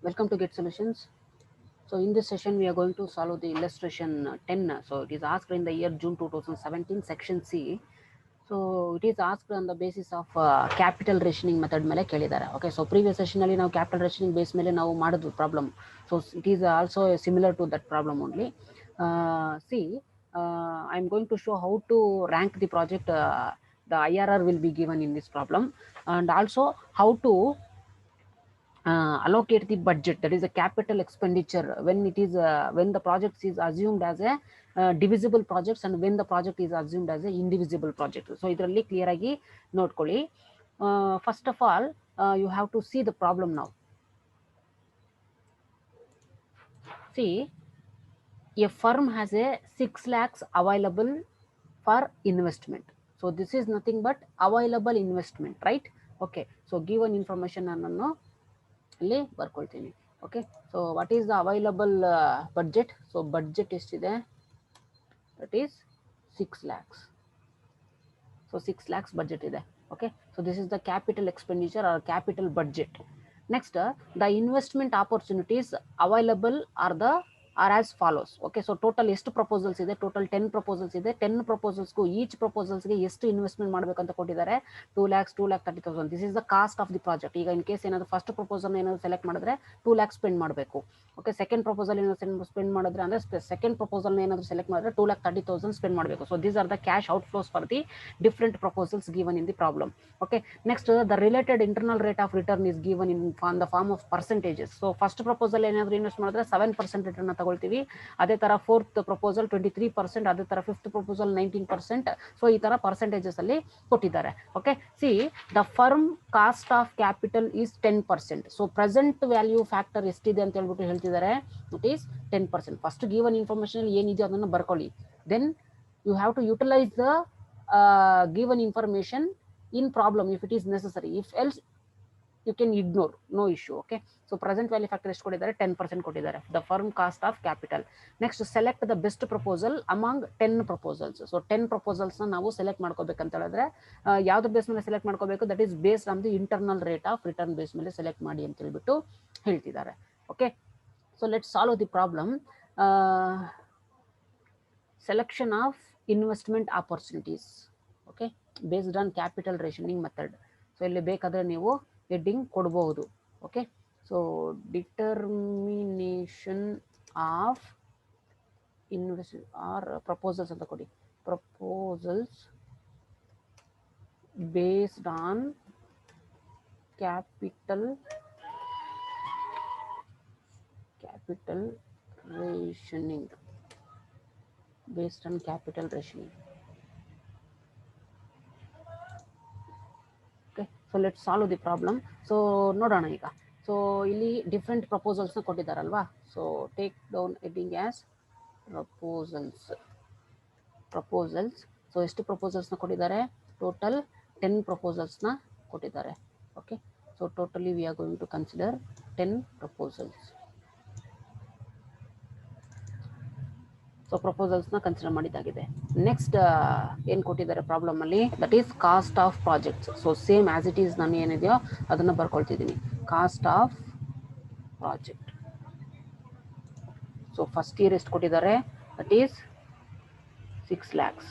Welcome to Get Solutions. So in this session, we are going to solve the illustration 10. So it is asked in the year June 2017, section C. So it is asked on the basis of capital rationing method ಮೇಲೆ ಕೇಳಿದ್ದಾರೆ. Okay, so previous session ಅಲ್ಲಿ ನಾವು capital rationing base ಮೇಲೆ ನಾವು ಮಾಡಿದ್ವಿ problem. So it is also similar to that problem only. See, I am going to show how to rank the project. The IRR will be given in this problem, and also how to allocate the budget, that is a capital expenditure, when it is when the project is assumed as a divisible projects and when the project is assumed as a indivisible project. So ಇದರಲ್ಲಿ clear ಆಗಿ ನೋಡ್ಕೊಳ್ಳಿ. First of all, you have to see the problem now. See, a firm has a 6 lakhs available for investment. So this is nothing but available investment, right? Okay, so given information ಅನ್ನನ್ನು ಇಲ್ಲಿ ಬರ್ಕೊಳ್ತೀನಿ. Okay, so what is the available budget? So budget ಎಷ್ಟಿದೆ? That is 6 lakhs. So 6 lakhs budget ಇದೆ. Okay, so this is the capital expenditure or capital budget. Next, the investment opportunities available are as follows. Okay, so total ಎಷ್ಟು proposals ಇದೆ? Total 10 proposals ಇದೆ. 10 ಪ್ರಪೋಸಲ್ಸ್ಗೂ each ಪ್ರಪೋಸಲ್ಸ್ಗೆ ಎಷ್ಟು investment ಮಾಡಬೇಕಂತ ಕೊಟ್ಟಿದ್ದಾರೆ? 2,30,000. This is the cost of the project. ಈಗ in case ಏನಾದ್ರು first proposal ಏನಾದ್ರು select ಮಾಡಿದ್ರೆ 2 lakhs ಸ್ಪೆಂಡ್ ಮಾಡಬೇಕು. ಓಕೆ, ಸೆಕೆಂಡ್ ಪ್ರಪೋಸಲ್ ಏನಾದ್ರು ಸ್ಪೆಂಡ್ ಮಾಡಿದ್ರೆ ಅಂದ್ರೆ ಸೆಕೆಂಡ್ ಪ್ರಪೋಸಲ್ ಏನಾದ್ರು ಸೆಲೆಕ್ಟ್ ಮಾಡಿದ್ರೆ 2,30,000 ಸ್ಪೆಂಡ್ ಮಾಡಬೇಕು. So these are the cash out flows for the different proposals given in the problem. Okay, next, the related internal rate of return is given in the form of percentages. So first proposal ಏನಾದ್ರು invest ಮಾಡಿದ್ರೆ 7% return ತಗೊಳ್ತೀವಿ. ಅದೇ ತರ fourth proposal 23%, ಅದೇ ತರ fifth proposal 19%. So ಈ ತರ percentages ಅಲ್ಲಿ ಕೊಟ್ಟಿದ್ದಾರೆ. Okay, see the firm cost of capital is 10%. So present value factor ಎಷ್ಟಿದೆ ಅಂತ ಹೇಳ್ಬಿಟ್ಟು ಹೇಳ್ತಿದ್ದಾರೆ. It is 10%. First given information ಏನಿದೆ ಅದನ್ನು ಬರ್ಕೊಳ್ಳಿ. Then you have to utilize the given information in problem if it is necessary. If else you can ignore, no issue. Okay, so present value factor ಎಷ್ಟು ಕೊಟ್ಟಿದ್ದಾರೆ? 10% ಕೊಟ್ಟಿದ್ದಾರೆ. The firm cost of capital. Next, select the best proposal among 10 proposals. So 10 proposals ನಾವು select ಮಾಡ್ಕೋಬೇಕಂತ ಹೇಳಿದ್ರೆ ಯಾವ್ದು base ಮೇಲೆ select ಮಾಡ್ಕೋಬೇಕು? That is based on the internal rate of return base ಮೇಲೆ ಸೆಲೆಕ್ಟ್ ಮಾಡಿ ಅಂತ ಹೇಳ್ಬಿಟ್ಟು ಹೇಳ್ತಿದ್ದಾರೆ. Okay, so let's solve the problem. Selection of investment opportunities. Okay, based on capital rationing method. So ಇಲ್ಲಿ ಬೇಕಾದ್ರೆ ನೀವು ಹೆಡ್ಡಿಂಗ್ ಕೊಡಬಹುದು. Okay, so determination of invest or proposals ಅಂತ ಕೊಡಿ. Proposals based on capital rationing. Based on capital rationing. Okay, so let's solve the problem. So ನೋಡೋಣ ಈಗ. So ಇಲ್ಲಿ different ಪ್ರಪೋಸಲ್ಸ್ನ ಕೊಟ್ಟಿದ್ದಾರಲ್ವಾ. So take down heading as proposals. So ಎಷ್ಟು ಪ್ರಪೋಸಲ್ಸ್ನ ಕೊಟ್ಟಿದ್ದಾರೆ? ಟೋಟಲ್ 10 ಪ್ರಪೋಸಲ್ಸ್ನ ಕೊಟ್ಟಿದ್ದಾರೆ. Okay, so totally we are going to consider 10 proposals. So ಪ್ರಪೋಸಲ್ಸ್ನ ಕನ್ಸಿಡರ್ ಮಾಡಿದ್ದಾಗಿದೆ. ನೆಕ್ಸ್ಟ್ ಏನು ಕೊಟ್ಟಿದ್ದಾರೆ ಪ್ರಾಬ್ಲಮ್ ಅಲ್ಲಿ? That is cost of projects. So same as it is ನಾನು ಏನಿದೆಯೋ ಅದನ್ನು ಬರ್ಕೊಳ್ತಿದ್ದೀನಿ. Cost of project. So first year ಎಷ್ಟು ಕೊಟ್ಟಿದ್ದಾರೆ? That is 6 lakhs.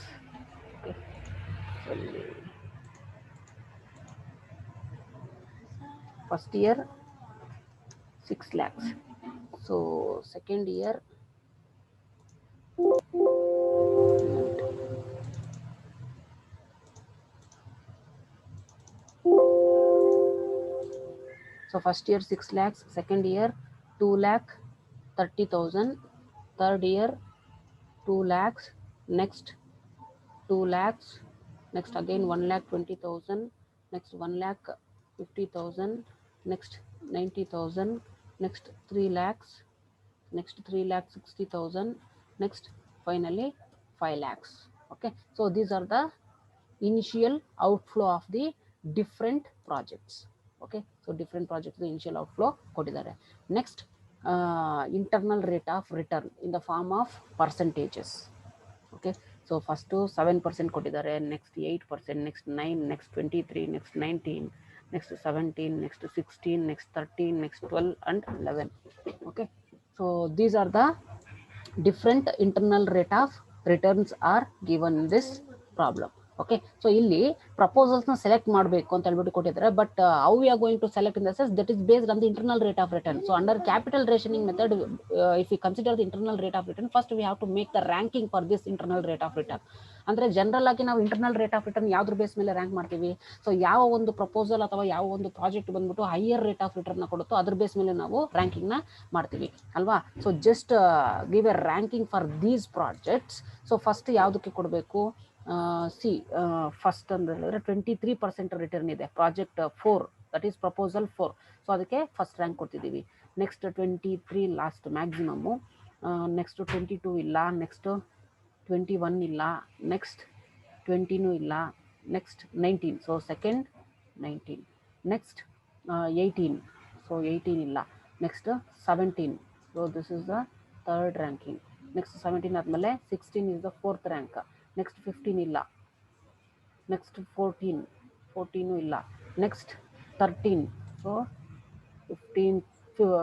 First year 6 lakhs. So second year So first year 6 lakhs, second year 2,30,000, third year 2 lakhs, next 2 lakhs, next again 1,20,000, next 1,50,000, next 90,000, next 3 lakhs, next 3,60,000, next finally 5 lakhs. Okay, so these are the initial outflow of the different projects. Okay, so different projects the initial outflow ಕೊಟ್ಟಿದ್ದಾರೆ. Next, internal rate of return in the form of percentages. Okay, so first 7% ಕೊಟ್ಟಿದ್ದಾರೆ, next 8%, next 9, next 23, next 19, next 17, next 16, next 13, next 12 and 11. Okay, so these are the different internal rate of returns are given in this problem. Okay, so ಇಲ್ಲಿ proposals ನ select ಮಾಡಬೇಕು ಅಂತ ಹೇಳ್ಬಿಟ್ಟು ಕೊಟ್ಟಿದ್ದಾರೆ, but how we are going to select in the sense that is based on the internal rate of return. So under capital rationing method, if you consider the internal rate of return, first we have to make the ranking for this internal rate of return. ಅಂದ್ರೆ general ಆಗಿ ನಾವು internal rate of return ಯಾವ್ದ್ರ base ಮೇಲೆ rank ಮಾಡ್ತೀವಿ? So ಯಾವ ಒಂದು proposal ಅಥವಾ ಯಾವ ಒಂದು ಪ್ರಾಜೆಕ್ಟ್ ಬಂದ್ಬಿಟ್ಟು ಹೈಯರ್ ರೇಟ್ ಆಫ್ ರಿಟರ್ನ್ ಕೊಡುತ್ತೋ ಅದ್ರ ಬೇಸ್ ಮೇಲೆ ನಾವು ರ್ಯಾಂಕಿಂಗ್ ನ ಮಾಡ್ತೀವಿ ಅಲ್ವಾ. So just give a ranking for these projects. So first ಯಾವುದಕ್ಕೆ ಕೊಡಬೇಕು? ಸಿ ಫಸ್ಟ್ ಅಂದ್ರೆ 23% ರಿಟರ್ನ್ ಇದೆ project 4, that is proposal 4. So ಅದಕ್ಕೆ ಫಸ್ಟ್ ರ್ಯಾಂಕ್ ಕೊಡ್ತಿದ್ದೀವಿ. ನೆಕ್ಸ್ಟ್ 23 ಲಾಸ್ಟ್ ಮ್ಯಾಕ್ಸಿಮಮ್ಮು, ನೆಕ್ಸ್ಟ್ 22 ಇಲ್ಲ, ನೆಕ್ಸ್ಟ್ 21 ಇಲ್ಲ, ನೆಕ್ಸ್ಟ್ 20 ಇಲ್ಲ, next 19, so second 19, next 18, so 18 ಇಲ್ಲ, next 17, so this is the third ranking. Next 17 ಆದಮೇಲೆ 16 is the fourth rank, next 15 ಇಲ್ಲ, next 14 ಇಲ್ಲ, next 13, so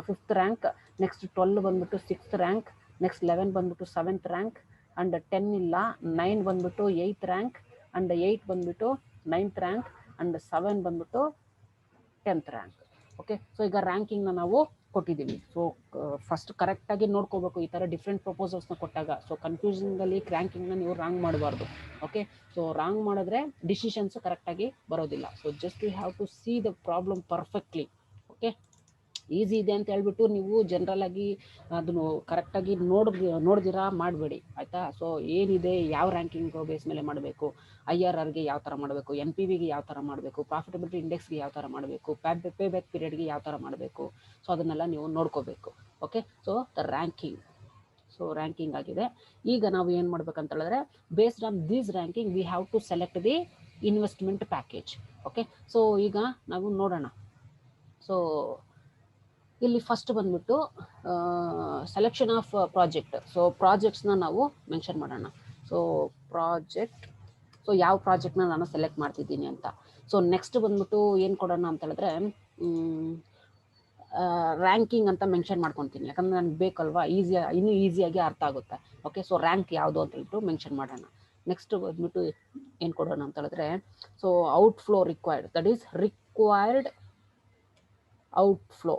5th rank, next 12 ಬಂದ್ಬಿಟ್ಟು 6th rank, next 11 ಬಂದ್ಬಿಟ್ಟು 7th rank, and 10 ಇಲ್ಲ, 9 ಬಂದ್ಬಿಟ್ಟು 8th rank, and 8 ಬಂದ್ಬಿಟ್ಟು 9th rank, and 7 ಬಂದ್ಬಿಟ್ಟು 10th rank. Okay, so ಈಗ ರ್ಯಾಂಕಿಂಗ್ನ ನಾವು ಕೊಟ್ಟಿದ್ದೀವಿ. ಸೊ ಫಸ್ಟ್ ಕರೆಕ್ಟಾಗಿ ನೋಡ್ಕೋಬೇಕು ಈ ಥರ ಡಿಫ್ರೆಂಟ್ ಪ್ರಪೋಸಲ್ಸ್ನ ಕೊಟ್ಟಾಗ. ಸೊ ಕನ್ಫ್ಯೂಷನ್ದಲ್ಲಿ ರ್ಯಾಂಕಿಂಗ್ನ ನೀವು ರಾಂಗ್ ಮಾಡಬಾರ್ದು. ಓಕೆ, ಸೊ ರಾಂಗ್ ಮಾಡಿದ್ರೆ ಡಿಸಿಷನ್ಸ್ ಕರೆಕ್ಟಾಗಿ ಬರೋದಿಲ್ಲ. So just you have to see the problem perfectly. Okay, easy ಇದೆ ಅಂತ ಹೇಳ್ಬಿಟ್ಟು ನೀವು ಜನರಲ್ ಆಗಿ ಅದನ್ನು ಕರೆಕ್ಟಾಗಿ ನೋಡ್ದಿರಾ ಮಾಡಬೇಡಿ, ಆಯಿತಾ. ಸೊ ಏನಿದೆ, ಯಾವ ರ್ಯಾಂಕಿಂಗ್ ಬೇಸ್ ಮೇಲೆ ಮಾಡಬೇಕು, IRRಗೆ ಯಾವ ಥರ ಮಾಡಬೇಕು, NPVಗೆ ಯಾವ ಥರ ಮಾಡಬೇಕು, ಪ್ರಾಫಿಟಬಿಲಿಟಿ ಇಂಡೆಕ್ಸ್ಗೆ ಯಾವ ಥರ ಮಾಡಬೇಕು, ಪೇ ಬ್ಯಾಕ್ ಪೀರಿಯಡ್ಗೆ ಯಾವ ಥರ ಮಾಡಬೇಕು, ಸೊ ಅದನ್ನೆಲ್ಲ ನೀವು ನೋಡ್ಕೋಬೇಕು. Okay, so the ranking, so ranking ಆಗಿದೆ. ಈಗ ನಾವು ಏನು ಮಾಡ್ಬೇಕಂತ ಹೇಳಿದ್ರೆ, based on this ranking we have to select the investment package. Okay, so ಈಗ ನಾವು ನೋಡೋಣ. ಸೊ ಇಲ್ಲಿ ಫಸ್ಟ್ ಬಂದ್ಬಿಟ್ಟು ಸೆಲೆಕ್ಷನ್ ಆಫ್ ಪ್ರಾಜೆಕ್ಟ್. ಸೊ ಪ್ರಾಜೆಕ್ಟ್ಸ್ನ ನಾವು ಮೆನ್ಷನ್ ಮಾಡೋಣ. ಸೊ ಪ್ರಾಜೆಕ್ಟ್, ಸೊ ಯಾವ ಪ್ರಾಜೆಕ್ಟ್ನ ನಾನು ಸೆಲೆಕ್ಟ್ ಮಾಡ್ತಿದ್ದೀನಿ ಅಂತ. ಸೊ ನೆಕ್ಸ್ಟ್ ಬಂದ್ಬಿಟ್ಟು ಏನು ಕೊಡೋಣ ಅಂತ ಹೇಳಿದ್ರೆ, ರ್ಯಾಂಕಿಂಗ್ ಅಂತ ಮೆನ್ಷನ್ ಮಾಡ್ಕೊತೀನಿ, ಯಾಕಂದರೆ ನನಗೆ ಬೇಕಲ್ವಾ, ಇನ್ನೂ ಈಸಿಯಾಗಿ ಅರ್ಥ ಆಗುತ್ತೆ. ಓಕೆ, ಸೊ ರ್ಯಾಂಕ್ ಯಾವುದು ಅಂತ ಹೇಳ್ಬಿಟ್ಟು ಮೆನ್ಷನ್ ಮಾಡೋಣ. ನೆಕ್ಸ್ಟ್ ಬಂದ್ಬಿಟ್ಟು ಏನು ಕೊಡೋಣ ಅಂತ ಹೇಳಿದ್ರೆ, so outflow required, that is required outflow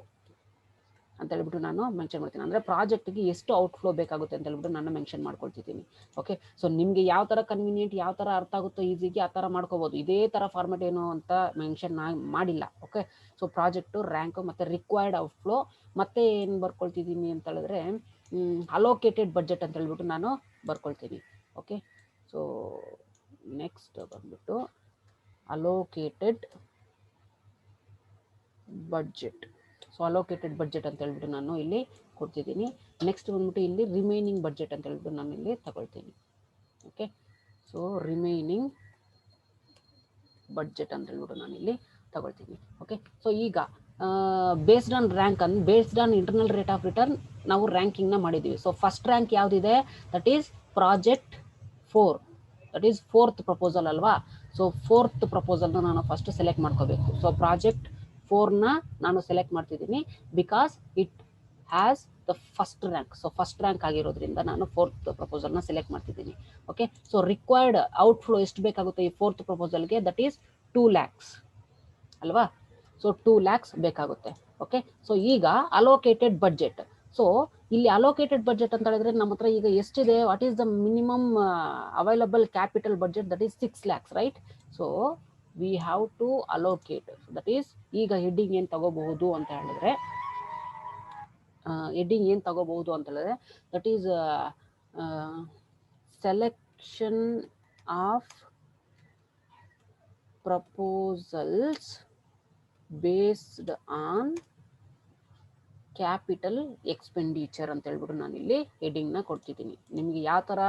ಅಂತ ಹೇಳ್ಬಿಟ್ಟು ನಾನು ಮೆನ್ಷನ್ ಮಾಡ್ತೀನಿ. ಅಂದರೆ ಪ್ರಾಜೆಕ್ಟ್ಗೆ ಎಷ್ಟು ಔಟ್ಫ್ಲೋ ಬೇಕಾಗುತ್ತೆ ಅಂತ ಹೇಳ್ಬಿಟ್ಟು ನಾನು ಮೆನ್ಷನ್ ಮಾಡ್ಕೊಳ್ತಿದ್ದೀನಿ. ಓಕೆ, ಸೊ ನಿಮಗೆ ಯಾವ ಥರ ಕನ್ವೀನಿಯಂಟ್, ಯಾವ ಥರ ಅರ್ಥ ಆಗುತ್ತೋ ಈಸಿಗೆ ಆ ಥರ ಮಾಡ್ಕೋಬೋದು. ಇದೇ ಥರ ಫಾರ್ಮೆಟ್ ಏನು ಅಂತ ಮೆನ್ಷನ್ ಮಾಡಿಲ್ಲ. ಓಕೆ, ಸೊ ಪ್ರಾಜೆಕ್ಟು, ರ್ಯಾಂಕು ಮತ್ತು ರಿಕ್ವೈರ್ಡ್ ಔಟ್ಫ್ಲೋ, ಮತ್ತೆ ಏನು ಬರ್ಕೊಳ್ತಿದ್ದೀನಿ ಅಂತ ಹೇಳಿದ್ರೆ ಅಲೋಕೇಟೆಡ್ ಬಡ್ಜೆಟ್ ಅಂತ ಹೇಳ್ಬಿಟ್ಟು ನಾನು ಬರ್ಕೊಳ್ತೀನಿ. ಓಕೆ, ಸೊ ನೆಕ್ಸ್ಟ್ ಬಂದ್ಬಿಟ್ಟು allocated budget. So allocated budget ಅಂತ ಹೇಳ್ಬಿಟ್ಟು ನಾನು ಇಲ್ಲಿ ಕೊಡ್ತಿದ್ದೀನಿ. ನೆಕ್ಸ್ಟ್ ಬಂದ್ಬಿಟ್ಟು ಇಲ್ಲಿ ರಿಮೈನಿಂಗ್ ಬಡ್ಜೆಟ್ ಅಂತ ಹೇಳ್ಬಿಟ್ಟು ನಾನು ಇಲ್ಲಿ ತಗೊಳ್ತೀನಿ. ಓಕೆ, ಸೊ ರಿಮೈನಿಂಗ್ ಬಡ್ಜೆಟ್ ಅಂತ ಹೇಳ್ಬಿಟ್ಟು ನಾನು ಇಲ್ಲಿ ತಗೊಳ್ತೀನಿ. ಓಕೆ, ಸೊ ಈಗ based on rank based on internal rate of return ನಾವು ರ್ಯಾಂಕಿಂಗ್ನ ಮಾಡಿದ್ದೀವಿ. ಸೊ ಫಸ್ಟ್ ರ್ಯಾಂಕ್ ಯಾವುದಿದೆ, that is project 4, that is 4th proposal ಅಲ್ವಾ. ಸೊ 4th ಪ್ರಪೋಸಲ್ನ ನಾನು ಫಸ್ಟ್ ಸೆಲೆಕ್ಟ್ ಮಾಡ್ಕೋಬೇಕು. ಸೊ ಪ್ರಾಜೆಕ್ಟ್ 4ನ ನಾನು ಸೆಲೆಕ್ಟ್ ಮಾಡ್ತಿದ್ದೀನಿ because it has the first rank. So first rank ಆಗಿರೋದ್ರಿಂದ ನಾನು 4th ಪ್ರಪೋಸಲ್ನ ಸೆಲೆಕ್ಟ್ ಮಾಡ್ತಿದ್ದೀನಿ. ಓಕೆ, ಸೊ ರಿಕ್ವೈರ್ಡ್ ಔಟ್ಫ್ಲೋ ಎಷ್ಟು ಬೇಕಾಗುತ್ತೆ ಈ 4th ಪ್ರಪೋಸಲ್ಗೆ, ದಟ್ ಈಸ್ 2 lakhs ಅಲ್ವಾ. ಸೊ 2 lakhs ಬೇಕಾಗುತ್ತೆ. ಓಕೆ, ಸೊ ಈಗ ಅಲೋಕೇಟೆಡ್ ಬಡ್ಜೆಟ್. ಸೊ ಇಲ್ಲಿ ಅಲೋಕೇಟೆಡ್ ಬಡ್ಜೆಟ್ ಅಂತ ಹೇಳಿದ್ರೆ ನಮ್ಮ ಹತ್ರ ಈಗ ಎಷ್ಟಿದೆ, what is the minimum available capital budget, that is 6 lakhs, right. So we have to allocate, that is ಈಗ ಹೆಡ್ಡಿಂಗ್ ಏನು ತಗೋಬಹುದು ಅಂತ ಹೇಳಿದ್ರೆ, ಹೆಡ್ಡಿಂಗ್ ಏನು ತಗೋಬಹುದು ಅಂತ ಹೇಳಿದ್ರೆ, that is selection of proposals based on capital expenditure ಅಂತ ಹೇಳ್ಬಿಟ್ಟು ನಾನು ಇಲ್ಲಿ ಹೆಡ್ಡಿಂಗ್ನ ಕೊಡ್ತಿದ್ದೀನಿ. ನಿಮಗೆ ಯಾವ ಥರ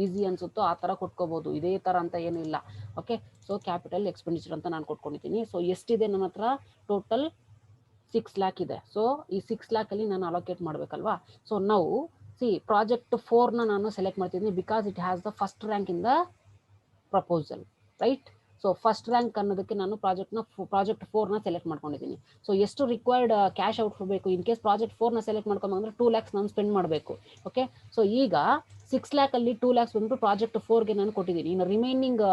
ಈಸಿ ಅನ್ಸುತ್ತೋ ಆ ಥರ ಕೊಟ್ಕೋಬೋದು, ಇದೇ ಥರ ಅಂತ ಏನೂ ಇಲ್ಲ. ಓಕೆ, ಸೊ ಕ್ಯಾಪಿಟಲ್ ಎಕ್ಸ್ಪೆಂಡಿಚರ್ ಅಂತ ನಾನು ಕೊಟ್ಕೊಂಡಿದ್ದೀನಿ. ಸೊ ಎಷ್ಟಿದೆ ನನ್ನ ಹತ್ರ, ಟೋಟಲ್ 6 lakh ಇದೆ. ಸೊ ಈ 6 lakhಲ್ಲಿ ನಾನು ಅಲೋಕೇಟ್ ಮಾಡಬೇಕಲ್ವಾ. ಸೊ ನಾವು ಪ್ರಾಜೆಕ್ಟ್ 4ನ ನಾನು ಸೆಲೆಕ್ಟ್ ಮಾಡ್ತಿದ್ದೀನಿ because it has the first rank in the proposal, right. So first rank ಅನ್ನೋದಕ್ಕೆ ನಾನು ಪ್ರಾಜೆಕ್ಟ್ 4ನ ಸೆಲೆಕ್ಟ್ ಮಾಡ್ಕೊಂಡಿದ್ದೀನಿ. ಸೊ ಎಷ್ಟು ರಿಕ್ವೈರ್ಡ್ ಕ್ಯಾಶ್ ಔಟ್ ಬೇಕು, ಇನ್ ಕೇಸ್ ಪ್ರಾಜೆಕ್ಟ್ 4ನ ಸೆಲೆಕ್ಟ್ ಮಾಡ್ಕೊಂಬಂದ್ರೆ 2 lakhs ನಾನು ಸ್ಪೆಂಡ್ ಮಾಡಬೇಕು. ಓಕೆ, ಸೊ ಈಗ 6 lakh ಅಲ್ಲಿ 2 lakhs ಬಂದ್ಬಿಟ್ಟು ಪ್ರಾಜೆಕ್ಟ್ 4ಗೆ ನಾನು ಕೊಟ್ಟಿದ್ದೀನಿ. ಇನ್ನು ರಿಮೈನಿಂಗ್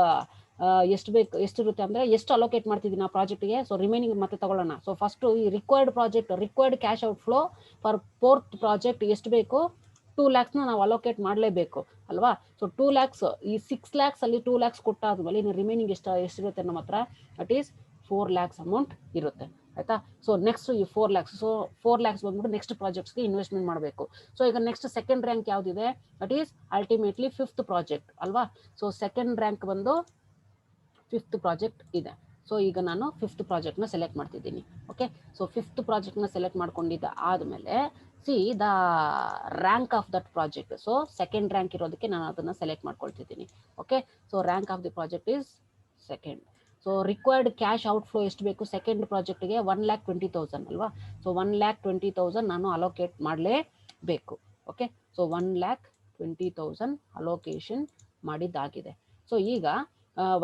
ಎಷ್ಟು ಬೇಕು, ಎಷ್ಟಿರುತ್ತೆ ಅಂದರೆ ಎಷ್ಟು ಅಲೋಕೇಟ್ ಮಾಡ್ತಿದ್ದೀನಿ ಆ ಪ್ರಾಜೆಕ್ಟ್ಗೆ. ಸೊ ರಿಮೈನಿಂಗ್ ಮತ್ತೆ ತಗೊಳ್ಳೋಣ. ಸೊ ಫಸ್ಟು ಈ required cash out flow for 4th project ಎಷ್ಟು ಬೇಕು, 2 lakhsನ ನಾವು ಅಲೋಕೇಟ್ ಮಾಡಲೇಬೇಕು ಅಲ್ವಾ. ಸೊ 2 lakhs, ಈ 6 lakhs ಅಲ್ಲಿ 2 lakhs ಕೊಟ್ಟಾದ್ಮೇಲೆ ಇನ್ನು ರಿಮೈನಿಂಗ್ ಎಷ್ಟಿರುತ್ತೆ ನಮ್ಮ ಹತ್ರ, ದಟ್ ಈಸ್ 4 lakhs ಅಮೌಂಟ್ ಇರುತ್ತೆ. ಆಯ್ತಾ. ಸೊ ನೆಕ್ಸ್ಟ್ ಈ 4 lakhs, ಸೊ 4 lakhs ಬಂದ್ಬಿಟ್ಟು ನೆಕ್ಸ್ಟ್ ಪ್ರಾಜೆಕ್ಟ್ಸ್ಗೆ ಇನ್ವೆಸ್ಟ್ಮೆಂಟ್ ಮಾಡಬೇಕು. ಸೊ ಈಗ ನೆಕ್ಸ್ಟ್ ಸೆಕೆಂಡ್ ರ್ಯಾಂಕ್ ಯಾವುದಿದೆ, that is ultimately 5th project ಅಲ್ವಾ. ಸೊ ಸೆಕೆಂಡ್ ರ್ಯಾಂಕ್ ಬಂದು 5th ಪ್ರಾಜೆಕ್ಟ್ ಇದೆ. ಸೊ ಈಗ ನಾನು 5th ಪ್ರಾಜೆಕ್ಟ್ನ ಸೆಲೆಕ್ಟ್ ಮಾಡ್ತಿದ್ದೀನಿ. ಓಕೆ, ಸೊ 5th ಪ್ರಾಜೆಕ್ಟ್ನ ಸೆಲೆಕ್ಟ್ ಮಾಡ್ಕೊಂಡಿದ್ದ ಆದಮೇಲೆ see the rank of that project. So second rank ಇರೋದಕ್ಕೆ ನಾನು ಅದನ್ನು ಸೆಲೆಕ್ಟ್ ಮಾಡ್ಕೊಳ್ತಿದ್ದೀನಿ. Okay, so rank of the project is second. So required cash outflow ಎಷ್ಟು ಬೇಕು ಸೆಕೆಂಡ್ ಪ್ರಾಜೆಕ್ಟ್ಗೆ, 1,20,000 ಅಲ್ವಾ. ಸೊ 1,20,000 ನಾನು ಅಲೋಕೇಟ್ ಮಾಡಲೇಬೇಕು. ಓಕೆ, ಸೊ 1,20,000 ಅಲೋಕೇಶನ್ ಮಾಡಿದ್ದಾಗಿದೆ. ಸೊ ಈಗ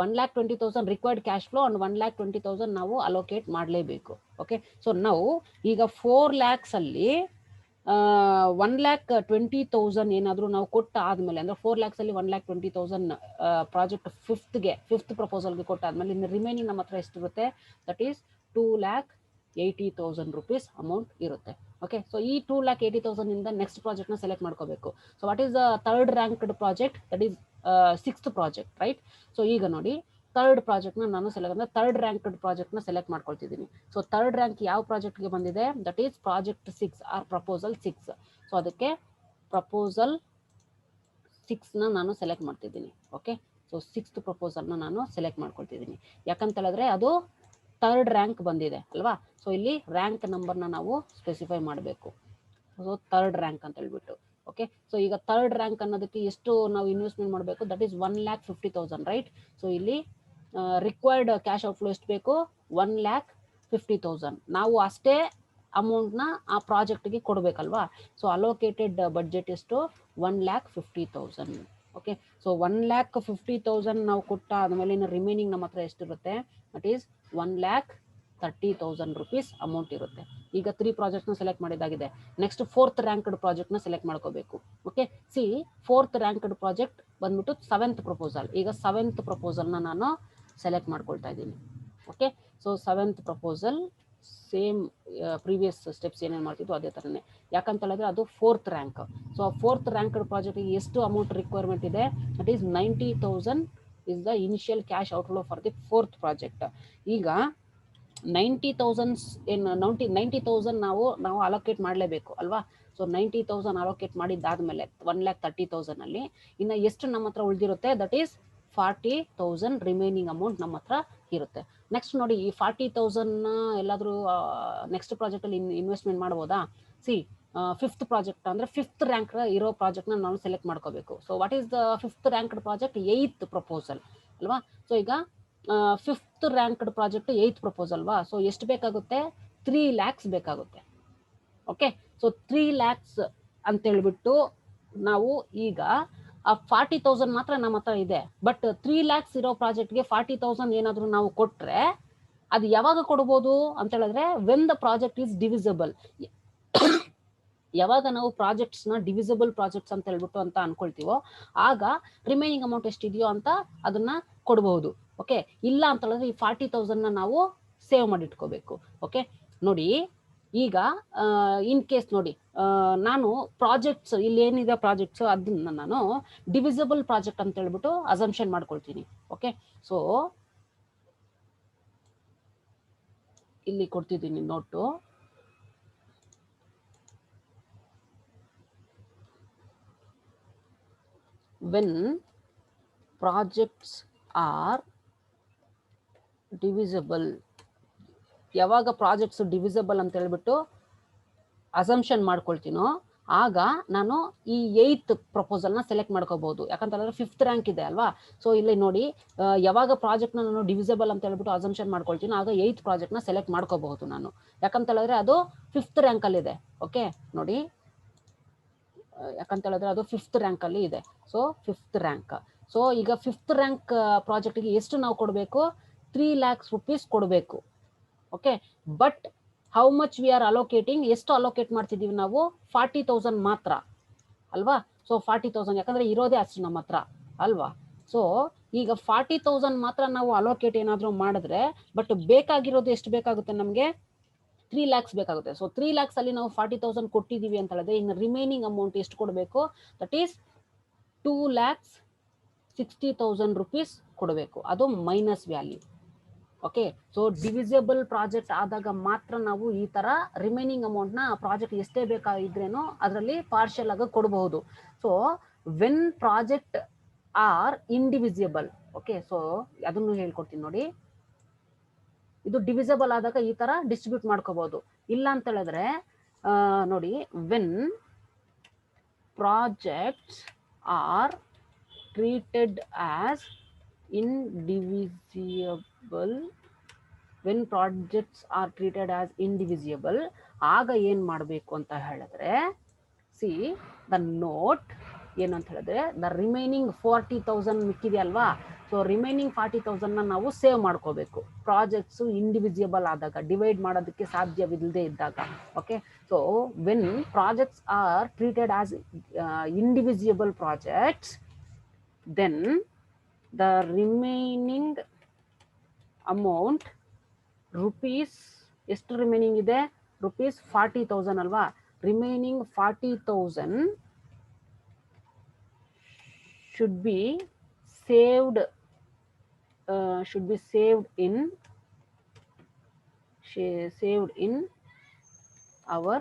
1,20,000 ರಿಕ್ವೈರ್ಡ್ ಕ್ಯಾಶ್ ಫ್ಲೋ ಅಂಡ್ 1,20,000 ನಾವು ಅಲೋಕೇಟ್ ಮಾಡಲೇಬೇಕು. ಓಕೆ, ಸೊ ನಾವು ಈಗ 4 lakhs ಅಲ್ಲಿ 1,20,000 ಏನಾದರೂ ನಾವು ಕೊಟ್ಟ ಆದಮೇಲೆ, ಅಂದರೆ 4 lakhs ಅಲ್ಲಿ 1,20,000 ಪ್ರಾಜೆಕ್ಟ್ 5th ಪ್ರಪೋಸಲ್ಗೆ ಕೊಟ್ಟಾದ್ಮೇಲೆ ಇನ್ನು ರಿಮೈನಿಂಗ್ ನಮ್ಮ ಹತ್ರ ಎಷ್ಟಿರುತ್ತೆ, ದಟ್ ಈಸ್ 2,80,000 rupees ಅಮೌಂಟ್ ಇರುತ್ತೆ. ಓಕೆ, ಸೊ ಈ 2,80,000 ಇಂದ ನೆಕ್ಸ್ಟ್ ಪ್ರಾಜೆಕ್ಟ್ನ ಸೆಲೆಕ್ಟ್ ಮಾಡ್ಕೋಬೇಕು. So what is the third ranked project, that is 6th project, right. So ಈಗ ನೋಡಿ ಥರ್ಡ್ ಪ್ರಾಜೆಕ್ಟ್ನ ನಾನು ಥರ್ಡ್ ರ್ಯಾಂಕ್ಡ್ ಪ್ರಾಜೆಕ್ಟ್ನ ಸೆಲೆಕ್ಟ್ ಮಾಡ್ಕೊಳ್ತಿದ್ದೀನಿ. ಸೊ ಥರ್ಡ್ ರ್ಯಾಂಕ್ ಯಾವ ಪ್ರಾಜೆಕ್ಟ್ಗೆ ಬಂದಿದೆ, that is project 6 or proposal 6. So ಅದಕ್ಕೆ ಪ್ರಪೋಸಲ್ 6ನ ನಾನು ಸೆಲೆಕ್ಟ್ ಮಾಡ್ತಿದ್ದೀನಿ. ಓಕೆ, ಸೊ 6th ಪ್ರಪೋಸಲ್ನ ನಾನು ಸೆಲೆಕ್ಟ್ ಮಾಡ್ಕೊಳ್ತಿದ್ದೀನಿ. ಯಾಕಂತ ಹೇಳಿದ್ರೆ ಅದು ಥರ್ಡ್ ರ್ಯಾಂಕ್ ಬಂದಿದೆ ಅಲ್ವಾ. ಸೊ ಇಲ್ಲಿ ರ್ಯಾಂಕ್ ನಂಬರ್ನ ನಾವು ಸ್ಪೆಸಿಫೈ ಮಾಡಬೇಕು. ಸೊ ಥರ್ಡ್ ರ್ಯಾಂಕ್ ಅಂತ ಹೇಳ್ಬಿಟ್ಟು. ಓಕೆ, ಸೊ ಈಗ ಥರ್ಡ್ ರ್ಯಾಂಕ್ ಅನ್ನೋದಕ್ಕೆ ಎಷ್ಟು ನಾವು ಇನ್ವೆಸ್ಟ್ಮೆಂಟ್ ಮಾಡಬೇಕು, ದಟ್ ಈಸ್ 1,50,000, ರೈಟ್. ಸೊ ಇಲ್ಲಿ ರಿಕ್ವೈರ್ಡ್ ಕ್ಯಾಶ್ ಔಟ್ಫ್ಲೋ ಎಷ್ಟು ಬೇಕು, 1,50,000. ನಾವು ಅಷ್ಟೇ ಅಮೌಂಟ್ನ ಆ ಪ್ರಾಜೆಕ್ಟ್ಗೆ ಕೊಡಬೇಕಲ್ವಾ. ಸೊ ಅಲೋಕೇಟೆಡ್ ಬಡ್ಜೆಟ್ ಎಷ್ಟು, 1,50,000. ಓಕೆ, ಸೊ 1,50,000 ನಾವು ಕೊಟ್ಟ ಆದಮೇಲೆ ಇನ್ನು ರಿಮೈನಿಂಗ್ ನಮ್ಮ ಹತ್ರ ಎಷ್ಟಿರುತ್ತೆ, ದಟ್ ಈಸ್ 1,30,000 rupees ಅಮೌಂಟ್ ಇರುತ್ತೆ. ಈಗ 3 ಪ್ರಾಜೆಕ್ಟ್ನ ಸೆಲೆಕ್ಟ್ ಮಾಡಿದಾಗಿದೆ. ನೆಕ್ಸ್ಟ್ 4th ರ್ಯಾಂಕ್ಡ್ ಪ್ರಾಜೆಕ್ಟ್ನ ಸೆಲೆಕ್ಟ್ ಮಾಡ್ಕೋಬೇಕು. Okay, see 4th ranked project ಬಂದ್ಬಿಟ್ಟು 7th ಪ್ರಪೋಸಲ್. ಈಗ 7th ಪ್ರಪೋಸಲ್ನ ನಾನು ಸೆಲೆಕ್ಟ್ ಮಾಡ್ಕೊಳ್ತಾ ಇದ್ದೀನಿ. Okay, so 7th proposal same previous steps ಏನೇನು ಮಾಡ್ತಿದ್ವು ಅದೇ ಥರನೇ. ಯಾಕಂತ ಹೇಳಿದ್ರೆ ಅದು 4th rank. So 4th ranked ಪ್ರಾಜೆಕ್ಟಿಗೆ ಎಷ್ಟು ಅಮೌಂಟ್ ರಿಕ್ವೈರ್ಮೆಂಟ್ ಇದೆ, that is 90,000 is the initial cash outflow for the 4th project. ಈಗ 90,000 ನಾವು ಅಲೋಕೇಟ್ ಮಾಡಲೇಬೇಕು ಅಲ್ವಾ. ಸೊ 90,000 ಅಲೋಕೇಟ್ ಮಾಡಿದ್ದಾದ್ಮೇಲೆ 1,30,000 ಅಲ್ಲಿ ಇನ್ನು ಎಷ್ಟು ನಮ್ಮ ಹತ್ರ ಉಳಿದಿರುತ್ತೆ, ದಟ್ ಈಸ್ 40,000 ರಿಮೈನಿಂಗ್ ಅಮೌಂಟ್ ನಮ್ಮ ಹತ್ರ ಇರುತ್ತೆ. ನೆಕ್ಸ್ಟ್ ನೋಡಿ, ಈ 40,000 ಎಲ್ಲಾದರೂ ನೆಕ್ಸ್ಟ್ ಪ್ರಾಜೆಕ್ಟಲ್ಲಿ ಇನ್ವೆಸ್ಟ್ಮೆಂಟ್ ಮಾಡ್ಬೋದಾ. ಸಿ 5th ಪ್ರಾಜೆಕ್ಟ್ ಅಂದರೆ 5th ರ್ಯಾಂಕ್ ಇರೋ ಪ್ರಾಜೆಕ್ಟ್ನ ನಾವು ಸೆಲೆಕ್ಟ್ ಮಾಡ್ಕೋಬೇಕು. So what is the 5th ranked project, 8th proposal ಅಲ್ವಾ. ಸೊ ಈಗ 5th ranked project 8th proposal ಅಲ್ವಾ. ಸೊ ಎಷ್ಟು ಬೇಕಾಗುತ್ತೆ, 3 lakhs ಬೇಕಾಗುತ್ತೆ. ಓಕೆ, ಸೊ 3 lakhs ಅಂತೇಳ್ಬಿಟ್ಟು ನಾವು ಈಗ ಆ 40,000 ಮಾತ್ರ ನಮ್ಮ ಹತ್ರ ಇದೆ. ಬಟ್ 3 lakhs ಇರೋ ಪ್ರಾಜೆಕ್ಟ್ಗೆ 40,000 ಏನಾದರೂ ನಾವು ಕೊಟ್ಟರೆ ಅದು ಯಾವಾಗ ಕೊಡ್ಬೋದು ಅಂತ ಹೇಳಿದ್ರೆ, when the project is divisible. ಯಾವಾಗ ನಾವು ಪ್ರಾಜೆಕ್ಟ್ಸ್ನ ಡಿವಿಸಿಬಲ್ ಪ್ರಾಜೆಕ್ಟ್ಸ್ ಅಂತ ಹೇಳ್ಬಿಟ್ಟು ಅಂತ ಅನ್ಕೊಳ್ತೀವೋ ಆಗ ರಿಮೈನಿಂಗ್ ಅಮೌಂಟ್ ಎಷ್ಟಿದೆಯೋ ಅಂತ ಅದನ್ನ ಕೊಡಬಹುದು. ಓಕೆ, ಇಲ್ಲ ಅಂತ ಹೇಳಿದ್ರೆ ಈ 40,000ನ ನಾವು ಸೇವ್ ಮಾಡಿಟ್ಕೋಬೇಕು. ಓಕೆ, ನೋಡಿ ಈಗ ಇನ್ ಕೇಸ್ ನೋಡಿ, ನಾನು ಪ್ರಾಜೆಕ್ಟ್ಸ್ ಇಲ್ಲಿ ಏನಿದೆ ಪ್ರಾಜೆಕ್ಟ್ಸ್ ಅದನ್ನ ನಾನು ಡಿವಿಸಿಬಲ್ ಪ್ರಾಜೆಕ್ಟ್ ಅಂತ ಹೇಳ್ಬಿಟ್ಟು ಅಸಂಪ್ಷನ್ ಮಾಡ್ಕೊಳ್ತೀನಿ. ಓಕೆ, ಸೊ ಇಲ್ಲಿ ಕೊಡ್ತಿದ್ದೀನಿ note. when projects are divisible, ಯಾವಾಗ ಪ್ರಾಜೆಕ್ಟ್ಸ್ ಡಿವಿಸಿಬಲ್ ಅಂತ ಹೇಳ್ಬಿಟ್ಟು ಅಸಂಪ್ಷನ್ ಮಾಡ್ಕೊಳ್ತೀನೋ ಆಗ ನಾನು ಈ 8th ಪ್ರಪೋಸಲ್ನ ಸೆಲೆಕ್ಟ್ ಮಾಡ್ಕೋಬಹುದು. ಯಾಕಂತ ಹೇಳಿದ್ರೆ 5th ರ್ಯಾಂಕ್ ಇದೆ ಅಲ್ವಾ. ಸೊ ಇಲ್ಲಿ ನೋಡಿ, ಯಾವಾಗ ಪ್ರಾಜೆಕ್ಟ್ನ ನಾನು ಡಿವಿಸಿಬಲ್ ಅಂತ ಹೇಳ್ಬಿಟ್ಟು ಅಸಂಪ್ಷನ್ ಮಾಡ್ಕೊಳ್ತೀನಿ ಆಗ 8th ಪ್ರಾಜೆಕ್ಟ್ನ ಸೆಲೆಕ್ಟ್ ಮಾಡ್ಕೋಬಹುದು ನಾನು. ಯಾಕಂತ ಹೇಳಿದ್ರೆ ಅದು 5th ರ್ಯಾಂಕಲ್ಲಿ ಇದೆ. ಓಕೆ ನೋಡಿ, ಯಾಕಂತ ಹೇಳಿದ್ರೆ ಅದು 5th ರ್ಯಾಂಕಲ್ಲಿ ಇದೆ. So 5th rank. ಸೊ ಈಗ 5th ರ್ಯಾಂಕ್ ಪ್ರಾಜೆಕ್ಟ್ಗೆ ಎಷ್ಟು ನಾವು ಕೊಡಬೇಕು? 3 lakhs rupees ಕೊಡಬೇಕು. Okay, but how much we are allocating, ಎಷ್ಟು ಅಲೋಕೇಟ್ ಮಾಡ್ತಿದ್ದೀವಿ ನಾವು? 40,000 ಮಾತ್ರ ಅಲ್ವಾ? ಸೊ 40,000 ಯಾಕಂದ್ರೆ ಇರೋದೇ ಅಷ್ಟು ನಮ್ಮ ಹತ್ರ ಅಲ್ವಾ? ಸೊ ಈಗ 40,000 ಮಾತ್ರ ನಾವು ಅಲೋಕೇಟ್ ಏನಾದರೂ ಮಾಡಿದ್ರೆ, ಬಟ್ ಬೇಕಾಗಿರೋದು ಎಷ್ಟು ಬೇಕಾಗುತ್ತೆ ನಮಗೆ? 3 lakhs ಬೇಕಾಗುತ್ತೆ. ಸೊ 3 lakhs ಅಲ್ಲಿ ನಾವು 40,000 ಕೊಟ್ಟಿದ್ದೀವಿ ಅಂತ ಹೇಳಿದ್ರೆ, ಇನ್ನು ರಿಮೈನಿಂಗ್ ಅಮೌಂಟ್ ಎಷ್ಟು ಕೊಡಬೇಕು? ದಟ್ ಈಸ್ 2,60,000 rupees ಕೊಡಬೇಕು. ಅದು minus value. Okay, so divisible project ಆದಾಗ ಮಾತ್ರ ನಾವು ಈ ತರ ರಿಮೈನಿಂಗ್ ಅಮೌಂಟ್ನ ಪ್ರಾಜೆಕ್ಟ್ ಎಷ್ಟೇ ಬೇಕಾಗಿದ್ರೇನೋ ಅದರಲ್ಲಿ ಪಾರ್ಷಿಯಲ್ ಆಗಿ ಕೊಡಬಹುದು. So when project are indivisible, okay, so ಅದನ್ನು ಹೇಳ್ಕೊಡ್ತೀನಿ ನೋಡಿ. ಇದು ಡಿವಿಸಿಬಲ್ ಆದಾಗ ಈ ತರ ಡಿಸ್ಟ್ರಿಬ್ಯೂಟ್ ಮಾಡ್ಕೋಬಹುದು. ಇಲ್ಲ ಅಂತ ಹೇಳಿದ್ರೆ ನೋಡಿ, when projects are treated as indivisible, when projects are treated as indivisible, ಆಗ ಏನ್ ಮಾಡಬೇಕು ಅಂತ ಹೇಳಿದ್ರೆ, ಸಿ ದ ನೋಟ್ ಏನಂತ ಹೇಳಿದ್ರೆ, ದ ರಿಮೈನಿಂಗ್ 40,000 ಮಿಕ್ಕಿದೆ ಅಲ್ವಾ? ಸೊ ರಿಮೈನಿಂಗ್ 40,000 ನಾವು ಸೇವ್ ಮಾಡ್ಕೋಬೇಕು. ಪ್ರಾಜೆಕ್ಟ್ಸ್ ಇಂಡಿವಿಸಿಬಲ್ ಆದಾಗ, ಡಿವೈಡ್ ಮಾಡೋದಕ್ಕೆ ಸಾಧ್ಯವಿಲ್ಲದೆ ಇದ್ದಾಗ. Okay, so when projects are treated as indivisible projects, then the remaining amount rupees, ಎಷ್ಟು ರಿಮೈನಿಂಗ್ ಇದೆ? rupees 40,000 ಅಲ್ವಾ? Remaining 40,000 should be saved in our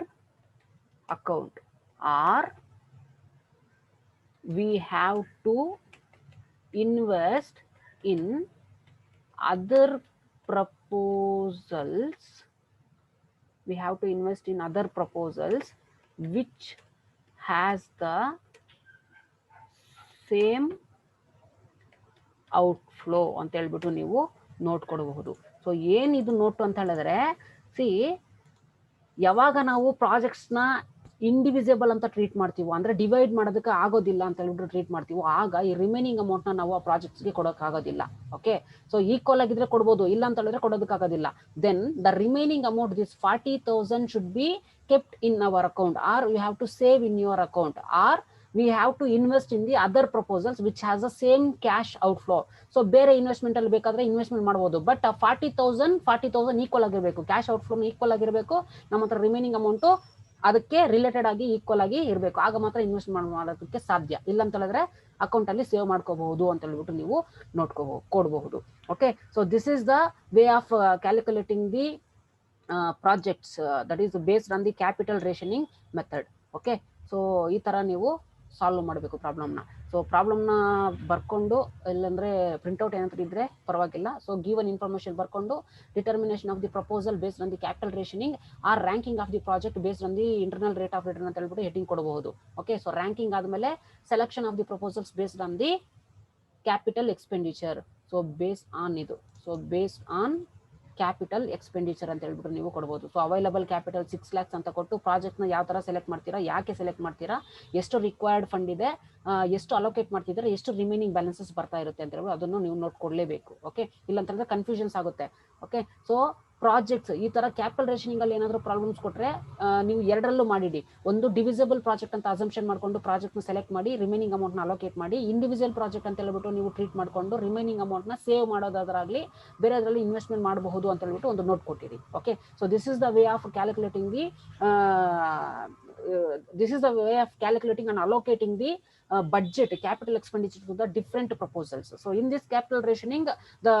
account, or we have to invest in other proposals. Which has the same outflow ಅಂತ ಹೇಳ್ಬಿಟ್ಟು ನೀವು note ಕೊಡಬಹುದು. So ಏನಿದು note ಅಂತ ಹೇಳಿದ್ರೆ, ಸಿ ಯಾವಾಗ ನಾವು ಪ್ರಾಜೆಕ್ಟ್ಸ್ನ ಇಂಡಿವಿಸಿಬಲ್ ಅಂತ ಟ್ರೀಟ್ ಮಾಡ್ತೀವೋ, ಅಂದ್ರೆ ಡಿವೈಡ್ ಮಾಡೋದಕ್ಕೆ ಆಗೋದಿಲ್ಲ ಅಂತ ಹೇಳ್ಬಿಟ್ಟು ಟ್ರೀಟ್ ಮಾಡ್ತೀವೋ, ಆಗ ಈ ರಿಮೈನಿಂಗ್ ಅಮೌಂಟ್ನ ನಾವು ಆ ಪ್ರಾಜೆಕ್ಟ್ಸ್ಗೆ ಕೊಡೋಕ್ಕಾಗೋದಿಲ್ಲ. ಓಕೆ, ಸೊ ಈಕ್ವಲ್ ಆಗಿದ್ರೆ ಕೊಡ್ಬೋದು, ಇಲ್ಲ ಅಂತ ಹೇಳಿದ್ರೆ ಕೊಡೋದಕ್ಕಾಗೋದಿಲ್ಲ. Then the remaining amount, this 40,000 should be kept in our account, or we have to save in your account, or we have to invest in the other proposals which has the same cash outflow. So ಬೇರೆ investment ಅಲ್ಲಿ ಬೇಕಾದ್ರೆ investment ಮಾಡ್ಬೋದು, but 40,000 equal ಆಗಿರಬೇಕು, cash outflow equal ಆಗಿರಬೇಕು, ನಮ್ಮ ಹತ್ರ remaining amount ಅದಕ್ಕೆ related ಆಗಿ ಈಕ್ವಲ್ ಆಗಿ ಇರಬೇಕು. ಆಗ ಮಾತ್ರ ಇನ್ವೆಸ್ಟ್ ಮಾಡೋದಕ್ಕೆ ಸಾಧ್ಯ. ಇಲ್ಲ ಅಂತ ಹೇಳಿದ್ರೆ ಅಕೌಂಟ್ ಅಲ್ಲಿ ಸೇವ್ ಮಾಡ್ಕೋಬಹುದು ಅಂತ ಹೇಳ್ಬಿಟ್ಟು ನೀವು ಕೊಡಬಹುದು. Okay, so this is the way of calculating the projects that is based on the capital rationing method. Okay, so ಈ ತರ ನೀವು ಸಾಲ್ವ್ ಮಾಡಬೇಕು ಪ್ರಾಬ್ಲಮ್ನ. ಸೊ ಪ್ರಾಬ್ಲಮ್ನ ಬರ್ಕೊಂಡು, ಇಲ್ಲಾಂದ್ರೆ ಪ್ರಿಂಟ್ಔಟ್ ಏನಾದ್ರು ಇದ್ರೆ ಪರವಾಗಿಲ್ಲ. ಸೊ ಗಿವನ್ ಇನ್ಫಾರ್ಮೇಶನ್ ಬರ್ಕೊಂಡು, determination of the proposal based on the capital rationing, or ranking of the project based on the internal rate of return ಅಂತ ಹೇಳ್ಬಿಟ್ಟು ಹೆಡ್ಡಿಂಗ್ ಕೊಡಬಹುದು. ಓಕೆ, ಸೊ ರ್ಯಾಂಕಿಂಗ್ ಆದ್ಮೇಲೆ selection of the proposals based on the capital expenditure. So based on ಇದು, so based on capital expenditure ಅಂತ ಹೇಳ್ಬಿಟ್ಟು ನೀವು ಕೊಡ್ಬೋದು. So available capital 6 lakhs ಅಂತ ಕೊಟ್ಟು ಪ್ರಾಜೆಕ್ಟ್ನ ಯಾವ ಥರ ಸೆಲೆಕ್ಟ್ ಮಾಡ್ತೀರಾ, ಯಾಕೆ ಸೆಲೆಕ್ಟ್ ಮಾಡ್ತೀರಾ, ಎಷ್ಟು ರಿಕ್ವೈರ್ಡ್ ಫಂಡ್ ಇದೆ, ಎಷ್ಟು ಅಲೋಕೇಟ್ ಮಾಡ್ತಿದ್ರೆ, ಎಷ್ಟು ರಿಮೈನಿಂಗ್ ಬ್ಯಾಲೆನ್ಸಸ್ ಬರ್ತಾ ಇರುತ್ತೆ ಅಂತ ಹೇಳಿ ಅದನ್ನು ನೀವು ನೋಟ್ ಕೊಡಲೇಬೇಕು. ಓಕೆ, ಇಲ್ಲಾಂತಂದ್ರೆ ಕನ್ಫ್ಯೂಷನ್ಸ್ ಆಗುತ್ತೆ. ಓಕೆ, ಸೊ ಪ್ರಾಜೆಕ್ಟ್ಸ್ ಈ ತರ ಕ್ಯಾಪಿಟಲ್ ರೇಷನಿಂಗ್ ಅಲ್ಲಿ ಏನಾದರೂ ಪ್ರಾಬ್ಲಮ್ಸ್ ಕೊಟ್ಟರೆ ನೀವು ಎರಡರಲ್ಲೂ ಮಾಡಿಡಿ. ಒಂದು ಡಿವಿಸಿಬಲ್ ಪ್ರಾಜೆಕ್ಟ್ ಅಂತ ಅಸಂಪ್ಷನ್ ಮಾಡ್ಕೊಂಡು ಪ್ರಾಜೆಕ್ಟ್ನ ಸೆಲೆಕ್ಟ್ ಮಾಡಿ ರಿಮೈನಿಂಗ್ ಅಮೌಂಟ್ನ ಅಲೋಕೇಟ್ ಮಾಡಿ, ಇಂಡಿವಿಜುವಲ್ ಪ್ರಾಜೆಕ್ಟ್ ಅಂತ ಹೇಳ್ಬಿಟ್ಟು ನೀವು ಟ್ರೀಟ್ ಮಾಡಿಕೊಂಡು ರಿಮೈನಿಂಗ್ ಅಮೌಂಟ್ನ ಸೇವ್ ಮಾಡೋದಾದ್ರಾಗಲಿ ಬೇರೆದ್ರಲ್ಲಿ ಇನ್ವೆಸ್ಟ್ಮೆಂಟ್ ಮಾಡಬಹುದು ಅಂತ ಹೇಳ್ಬಿಟ್ಟು ಒಂದು ನೋಟ್ ಕೊಟ್ಟಿರಿ. Okay, so this is the way of calculating and allocating the budget, capital expenditure to the different proposals. So in this capital rationing, the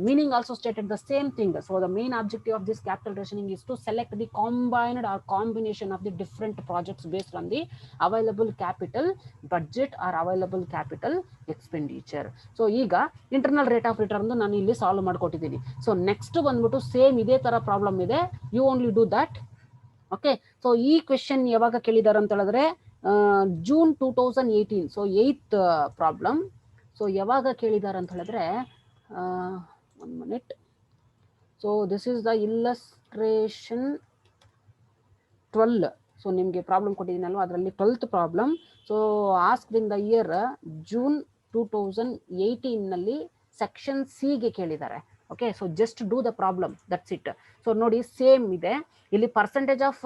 meaning also stated the same thing. So the main objective of this capital rationing is to select the combined or combination of the different projects based on the available capital budget or available capital expenditure. So ಈಗ internal rate of return ನಾನು ಇಲ್ಲಿ solve ಮಾಡ್ಕೊಟ್ಟಿದ್ದೀನಿ. So next ಬಂದ್ಬಿಟ್ಟು same ಇದೇ ತರ problem ಇದೆ, you only do that. Okay, so ಈ question ಯಾವಾಗ ಕೇಳಿದಾರೆ ಅಂತ ಹೇಳಿದ್ರೆ June 2018. So 8th problem. So ಯಾವಾಗ ಕೇಳಿದಾರೆ ಅಂತ ಹೇಳಿದ್ರೆ 1 minute. So this is the illustration 12. So ನಿಮಗೆ ಪ್ರಾಬ್ಲಮ್ ಕೊಟ್ಟಿದ್ದೀನಲ್ವ, ಅದರಲ್ಲಿ 12th problem. So asked in the year June 2018ನಲ್ಲಿ ಸೆಕ್ಷನ್ ಸಿಗೆ ಕೇಳಿದ್ದಾರೆ. Okay, so just do the problem, that's it. So ನೋಡಿ ಸೇಮ್ ಇದೆ ಇಲ್ಲಿ, percentage of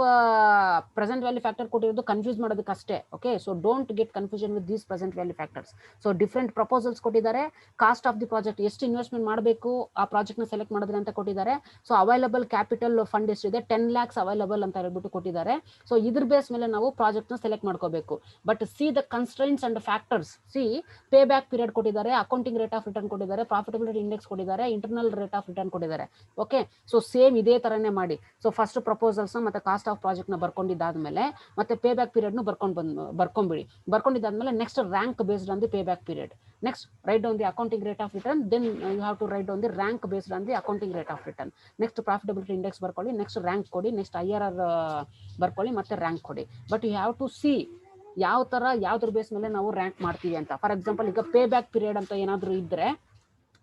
present value factor ಕೊಟ್ಟಿರೋದು ಕನ್ಫ್ಯೂಸ್ ಮಾಡೋದಕ್ಕಷ್ಟೇ. Okay, so don't get confusion with these present value factors. So different proposals ಕೊಟ್ಟಿದ್ದಾರೆ. Cost of the project, ಎಷ್ಟು investment ಮಾಡಬೇಕು ಆ ಪ್ರಾಜೆಕ್ಟ್ನ select ಮಾಡಿದ್ರೆ ಅಂತ ಕೊಟ್ಟಿದ್ದಾರೆ. ಸೊ ಅವೈಲಬಲ್ ಕ್ಯಾಪಿಟಲ್ ಫಂಡ್ ಎಷ್ಟಿದೆ, 10 lakhs ಅವೈಲಬಲ್ ಅಂತ ಹೇಳ್ಬಿಟ್ಟು ಕೊಟ್ಟಿದ್ದಾರೆ. ಸೊ ಇದ್ರ ಬೇಸ್ ಮೇಲೆ ನಾವು ಪ್ರಾಜೆಕ್ಟ್ನ ಸೆಲೆಕ್ಟ್ ಮಾಡ್ಕೋಬೇಕು. But see the constraints and factors. See pay back period ಕೊಟ್ಟಿದ್ದಾರೆ, ಅಕೌಂಟಿಂಗ್ ರೇಟ್ ಆಫ್ ರಿಟರ್ನ್ ಕೊಟ್ಟಿದ್ದಾರೆ, ಪ್ರಾಫಿಟಬಿಲಿಟಿ ಇಂಡೆಕ್ಸ್ ಕೊಟ್ಟಿದ್ದಾರೆ, ಇಂಟರ್ನಲ್ ರೇಟ್ ಆಫ್ ರಿಟರ್ನ್ ಕೊಟ್ಟಿದ್ದಾರೆ. ಓಕೆ, ಸೊ ಸೇಮ್ ಇದೇ ತರನೇ ಮಾಡಿ. ಸೊ ಫಸ್ಟ್ ಪ್ರಪೋಸಲ್ಸ್ ಮತ್ತೆ ಕಾಸ್ಟ್ ಆಫ್ ಪ್ರಾಜೆಕ್ಟ್ ನ ಬರ್ಕೊಂಡಿದ್ದಾದ್ಮೇಲೆ ಮತ್ತೆ ಪೇ ಬ್ಯಾಕ್ ಪೀರಿಯಡ್ ನು ಬರ್ಕೊಂಡ್ಬಿಡಿ. ಬರ್ಕೊಂಡಿದ್ದಾದ್ಮೇಲೆ next rank based on the pay back period. Next, write down the accounting rate of return. Then you have to write down the rank based on the accounting rate of return. Next, profitability index ಬರ್ಕೊಳ್ಳಿ. Next, rank ಕೊಡಿ. Next, IRR ಬರ್ಕೊಳ್ಳಿ. ಮತ್ತೆ rank ಕೊಡಿ. But you have to see ಯಾವ ತರ ಯಾವ್ದ್ರ base ಮೇಲೆ ನಾವು ರ್ಯಾಂಕ್ ಮಾಡ್ತೀವಿ ಅಂತ. ಫಾರ್ ಎಕ್ಸಾಂಪಲ್, ಈಗ ಪೇ ಬ್ಯಾಕ್ ಪೀರಿಯಡ್ ಅಂತ ಏನಾದ್ರು ಇದ್ರೆ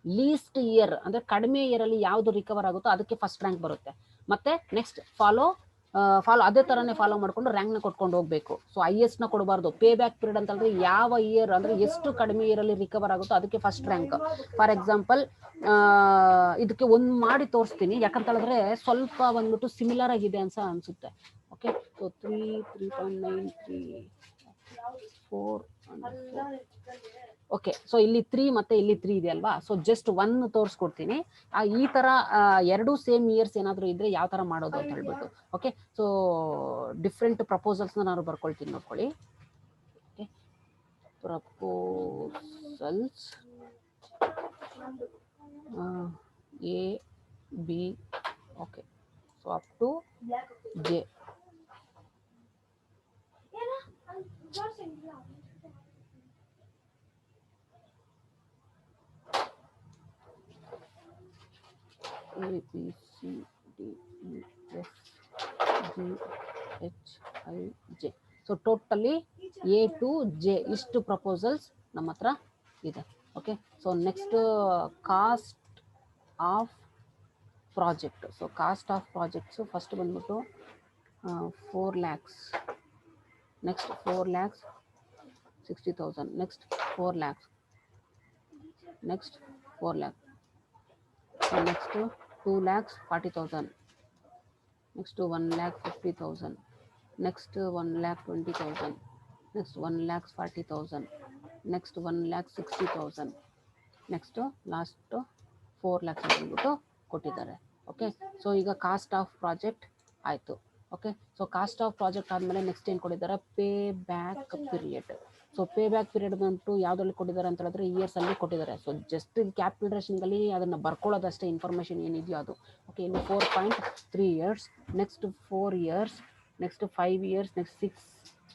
ಲೀಸ್ಟ್ ಇಯರ್ ಅಂದ್ರೆ ಕಡಿಮೆ ಇಯರ್ ಅಲ್ಲಿ ಯಾವ್ದು ರಿಕವರ್ ಆಗುತ್ತೋ ಅದಕ್ಕೆ ಫಸ್ಟ್ ರ್ಯಾಂಕ್ ಬರುತ್ತೆ. ಮತ್ತೆ ನೆಕ್ಸ್ಟ್ ಫಾಲೋ ಅದೇ ತರನೇ ಫಾಲೋ ಮಾಡ್ಕೊಂಡು ರ್ಯಾಂಕ್ ನ ಕೊಟ್ಕೊಂಡು ಹೋಗ್ಬೇಕು. ಸೊ ಹೈಯೆಸ್ಟ್ ನ ಕೊಡಬಾರ್ದು. ಪೇ ಬ್ಯಾಕ್ ಪೀರಿಯಡ್ ಅಂತಂದ್ರೆ ಯಾವ ಇಯರ್ ಅಂದ್ರೆ ಎಷ್ಟು ಕಡಿಮೆ ಇಯರ್ ಅಲ್ಲಿ ರಿಕವರ್ ಆಗುತ್ತೋ ಅದಕ್ಕೆ ಫಸ್ಟ್ ರ್ಯಾಂಕ್. ಫಾರ್ ಎಕ್ಸಾಂಪಲ್, ಇದಕ್ಕೆ ಒಂದು ಮಾಡಿ ತೋರಿಸ್ತೀನಿ, ಯಾಕಂತ ಹೇಳಿದ್ರೆ ಸ್ವಲ್ಪ ಬಂದ್ಬಿಟ್ಟು ಸಿಮಿಲರ್ ಆಗಿದೆ ಅನ್ಸುತ್ತೆ. Okay, so 3.93 4. ಓಕೆ, ಸೊ ಇಲ್ಲಿ 3 ಮತ್ತೆ ಇಲ್ಲಿ 3 ಇದೆ ಅಲ್ವಾ. ಸೊ ಜಸ್ಟ್ 1 ತೋರಿಸ್ಕೊಡ್ತೀನಿ. ಈ ತರ ಎರಡು ಸೇಮ್ ಇಯರ್ಸ್ ಏನಾದ್ರು ಇದ್ರೆ ಯಾವ ತರ ಮಾಡೋದು ಅಂತ ಹೇಳ್ಬಿಟ್ಟು. ಓಕೆ, ಸೊ ಡಿಫ್ರೆಂಟ್ ಪ್ರಪೋಸಲ್ಸ್ ನಾನು ಬರ್ಕೊಳ್ತೀನಿ, ನೋಡ್ಕೊಳ್ಳಿ. Okay, proposals A B. Okay, so up to J. A, B, C, D, E, F, G, H, I, J. So totally A to J ಇಷ್ಟು ಪ್ರಪೋಸಲ್ಸ್ ನಮ್ಮ ಹತ್ರ ಇದೆ. Okay, so next cost of project. So cost of projects first ಬಂದ್ಬಿಟ್ಟು 4 lakhs. Next 4,60,000. Next 4 lakhs. Next 4 lakhs. Next 2,40,000. Next 1,50,000. Next 1,20,000. Next 1,40,000. Next 1,60,000. Next last 4 lakhs ಅಂದ್ಬಿಟ್ಟು ಕೊಟ್ಟಿದ್ದಾರೆ. Okay, so ಈಗ cost of project ಆಯಿತು. Okay, so cost of project ಆದಮೇಲೆ next ಏನು ಕೊಟ್ಟಿದ್ದಾರೆ, pay back period. So pay back period ಬಂತು ಯಾವುದ್ರಲ್ಲಿ ಕೊಟ್ಟಿದ್ದಾರೆ ಅಂತ ಹೇಳಿದ್ರೆ ಇಯರ್ಸ್ ಅಲ್ಲಿ ಕೊಟ್ಟಿದ್ದಾರೆ. ಸೊ ಜಸ್ಟ್ ಕ್ಯಾಲ್ಕುಲೇಷನ್ಗಳಲ್ಲಿ ಅದನ್ನು ಬರ್ಕೊಳ್ಳೋದಷ್ಟೇ, ಇನ್ಫಾರ್ಮೇಷನ್ ಏನಿದೆಯೋ ಅದು. ಓಕೆ, ಇಲ್ಲಿ 4.3 years. Next 4 years. Next 5 years. Next 6,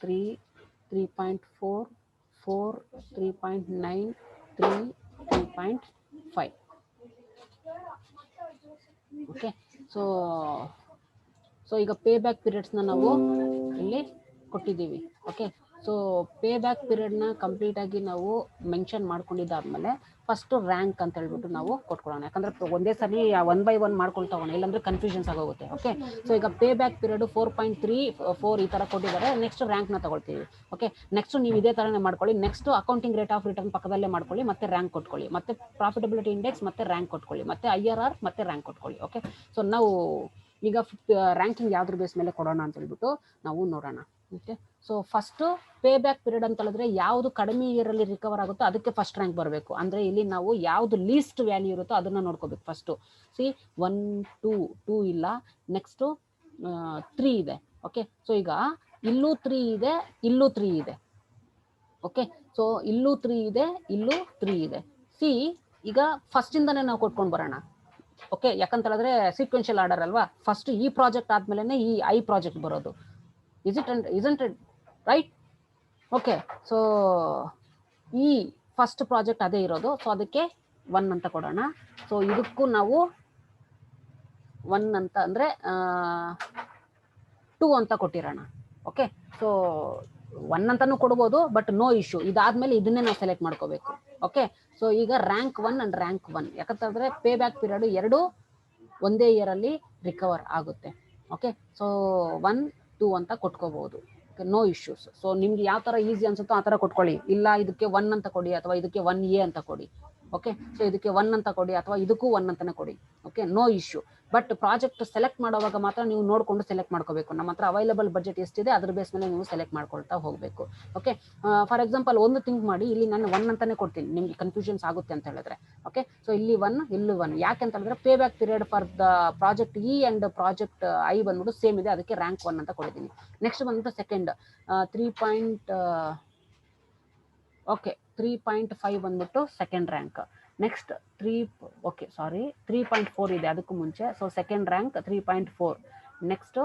3, 3.4, 4, 3.9, 3, 3.5. Okay, so ಈಗ ಪೇ ಬ್ಯಾಕ್ ಪೀರಿಯಡ್ಸ್ನ ನಾವು ಇಲ್ಲಿ ಕೊಟ್ಟಿದ್ದೀವಿ. ಓಕೆ, ಸೊ ಪೇ ಬ್ಯಾಕ್ ಪೀರಿಯಡ್ನ ಕಂಪ್ಲೀಟ್ ಆಗಿ ನಾವು ಮೆನ್ಷನ್ ಮಾಡ್ಕೊಂಡಿದ್ದಾದ್ಮೇಲೆ ಫಸ್ಟ್ ರ್ಯಾಂಕ್ ಅಂತ ಹೇಳ್ಬಿಟ್ಟು ನಾವು ಕೊಟ್ಕೊಳ್ಳೋಣ. ಯಾಕಂದ್ರೆ ಒಂದೇ ಸರಿ 1 by 1 ಮಾಡ್ಕೊಳ್ತಾ ಹೋಗೋಣ, ಇಲ್ಲಾಂದ್ರೆ ಕನ್ಫ್ಯೂಷನ್ಸ್ ಆಗೋಗುತ್ತೆ. ಓಕೆ, ಸೊ ಈಗ ಪೇ ಬ್ಯಾಕ್ ಪೀರಿಯಡ್ 4.34 ಈ ತರ ಕೊಟ್ಟಿದ್ದಾರೆ. ನೆಕ್ಸ್ಟ್ ರ್ಯಾಂಕ್ನ ತಗೊಳ್ತೀವಿ. ಓಕೆ, ನೆಕ್ಸ್ಟ್ ನೀವು ಇದೇ ತರನೇ ಮಾಡ್ಕೊಳ್ಳಿ. Next accounting rate of return ಪಕ್ಕದಲ್ಲೇ ಮಾಡ್ಕೊಳ್ಳಿ, ಮತ್ತೆ ರ್ಯಾಂಕ್ ಕೊಟ್ಕೊಳ್ಳಿ, ಮತ್ತೆ ಪ್ರಾಫಿಟಬಿಲಿಟಿ ಇಂಡೆಕ್ಸ್, ಮತ್ತೆ ರ್ಯಾಂಕ್ ಕೊಟ್ಕೊಳ್ಳಿ, ಮತ್ತೆ IRR, ಮತ್ತೆ ರ್ಯಾಂಕ್ ಕೊಟ್ಕೊಳ್ಳಿ. ಓಕೆ, ಸೊ ನಾವು ಈಗ ರ್ಯಾಂಕಿಂಗ್ ಯಾವ್ದ್ರ ಬೇಸ್ ಮೇಲೆ ಕೊಡೋಣ ಅಂತ ಹೇಳ್ಬಿಟ್ಟು ನಾವು ನೋಡೋಣ. Okay, so first pay back period ಅಂತ ಹೇಳಿದ್ರೆ ಯಾವುದು ಕಡಿಮೆ ಇಯರ್ ಅಲ್ಲಿ ರಿಕವರ್ ಆಗುತ್ತೋ ಅದಕ್ಕೆ ಫಸ್ಟ್ ರ್ಯಾಂಕ್ ಬರಬೇಕು. ಅಂದ್ರೆ ಇಲ್ಲಿ ನಾವು ಯಾವ್ದು ಲೀಸ್ಟ್ ವ್ಯಾಲ್ಯೂ ಇರುತ್ತೋ ಅದನ್ನ ನೋಡ್ಕೋಬೇಕು ಫಸ್ಟ್. ಸಿ 1, 2 ಇಲ್ಲ, ನೆಕ್ಸ್ಟ್ 3 ಇದೆ. ಓಕೆ, ಸೊ ಈಗ ಇಲ್ಲೂ 3 ಇದೆ, ಇಲ್ಲೂ 3 ಇದೆ. ಓಕೆ, ಸೊ ಇಲ್ಲೂ 3 ಇದೆ, ಇಲ್ಲೂ 3 ಇದೆ. ಸಿ ಈಗ ಫಸ್ಟ್ ಇಂದಾನೆ ನಾವು ಕೊಟ್ಕೊಂಡು ಬರೋಣ. ಓಕೆ, ಯಾಕಂತ ಹೇಳಿದ್ರೆ ಸೀಕ್ವೆನ್ಷಿಯಲ್ ಆರ್ಡರ್ ಅಲ್ವಾ. ಫಸ್ಟ್ ಈ ಪ್ರಾಜೆಕ್ಟ್ ಆದ್ಮೇಲೆ ಈ ಐ ಪ್ರಾಜೆಕ್ಟ್ ಬರೋದು. isn't it right? Okay, so ಈ ಫಸ್ಟ್ ಪ್ರಾಜೆಕ್ಟ್ ಅದೇ ಇರೋದು. ಸೊ ಅದಕ್ಕೆ 1 ಅಂತ ಕೊಡೋಣ. ಸೊ ಇದಕ್ಕೂ ನಾವು 1 ಅಂತ ಅಂದ್ರೆ 2 ಅಂತ ಕೊಟ್ಟಿರೋಣ. ಓಕೆ, ಸೊ 1 ಅಂತಾನು ಕೊಡ್ಬೋದು, ಬಟ್ ನೋ ಇಶ್ಯೂ. ಇದಾದ್ಮೇಲೆ ಇದನ್ನೇ ನಾವು ಸೆಲೆಕ್ಟ್ ಮಾಡ್ಕೋಬೇಕು. ಓಕೆ, ಸೊ ಈಗ ರ್ಯಾಂಕ್ 1 ಅಂಡ್ ರ್ಯಾಂಕ್ 1, ಯಾಕಂತಂದ್ರೆ ಪೇ ಬ್ಯಾಕ್ ಪೀರಿಯಡ್ ಎರಡು ಒಂದೇ ಇಯರ್ ಅಲ್ಲಿ ರಿಕವರ್ ಆಗುತ್ತೆ. ಓಕೆ, ಸೊ 1, 2 ಅಂತ ಕೊಟ್ಕೋಬಹುದು. No issues. ಸೊ ನಿಮ್ಗೆ ಯಾವ ಥರ ಈಸಿ ಅನ್ಸುತ್ತೋ ಆ ಥರ ಕೊಟ್ಕೊಳ್ಳಿ. ಇಲ್ಲ ಇದಕ್ಕೆ 1 ಅಂತ ಕೊಡಿ ಅಥವಾ ಇದಕ್ಕೆ 1A ಅಂತ ಕೊಡಿ. ಓಕೆ, ಸೊ ಇದಕ್ಕೆ 1 ಅಂತ ಕೊಡಿ ಅಥವಾ ಇದಕ್ಕೂ 1 ಅಂತಾನೆ ಕೊಡಿ. Okay, no issue. But project select ಮಾಡುವಾಗ ಮಾತ್ರ ನೀವು ನೋಡಿಕೊಂಡು ಸೆಲೆಕ್ಟ್ ಮಾಡ್ಕೋಬೇಕು. ನಮ್ಮ ಹತ್ರ ಅವೈಲಬಲ್ ಬಜೆಟ್ ಎಷ್ಟಿದೆ ಅದ್ರ ಬೇಸ್ ಮೇಲೆ ನೀವು ಸೆಲೆಕ್ಟ್ ಮಾಡ್ಕೊಳ್ತಾ ಹೋಗಬೇಕು. ಓಕೆ, ಫಾರ್ ಎಕ್ಸಾಂಪಲ್ ಒಂದು ಥಿಂಕ್ ಮಾಡಿ, ಇಲ್ಲಿ ನಾನು 1 ಅಂತಾನೆ ಕೊಡ್ತೀನಿ, ನಿಮಗೆ ಕನ್ಫ್ಯೂಷನ್ಸ್ ಆಗುತ್ತೆ ಅಂತ ಹೇಳಿದ್ರೆ. ಓಕೆ, ಸೊ ಇಲ್ಲಿ 1 ಇಲ್ಲಿ 1 ಯಾಕೆ ಅಂತ ಹೇಳಿದ್ರೆ pay back period for the project E and project I ಬಂದ್ಬಿಟ್ಟು ಸೇಮ್ ಇದೆ, ಅದಕ್ಕೆ ರ್ಯಾಂಕ್ 1 ಅಂತ ಕೊಟ್ಟಿದ್ದೀನಿ. ನೆಕ್ಸ್ಟ್ ಬಂದ್ಬಿಟ್ಟು ಸೆಕೆಂಡ್ 3.5 ಬಂದ್ಬಿಟ್ಟು ಸೆಕೆಂಡ್ ರ್ಯಾಂಕ್. ನೆಕ್ಸ್ಟ್ 3.4 ಇದೆ ಅದಕ್ಕೂ ಮುಂಚೆ, so second rank 3.4. Next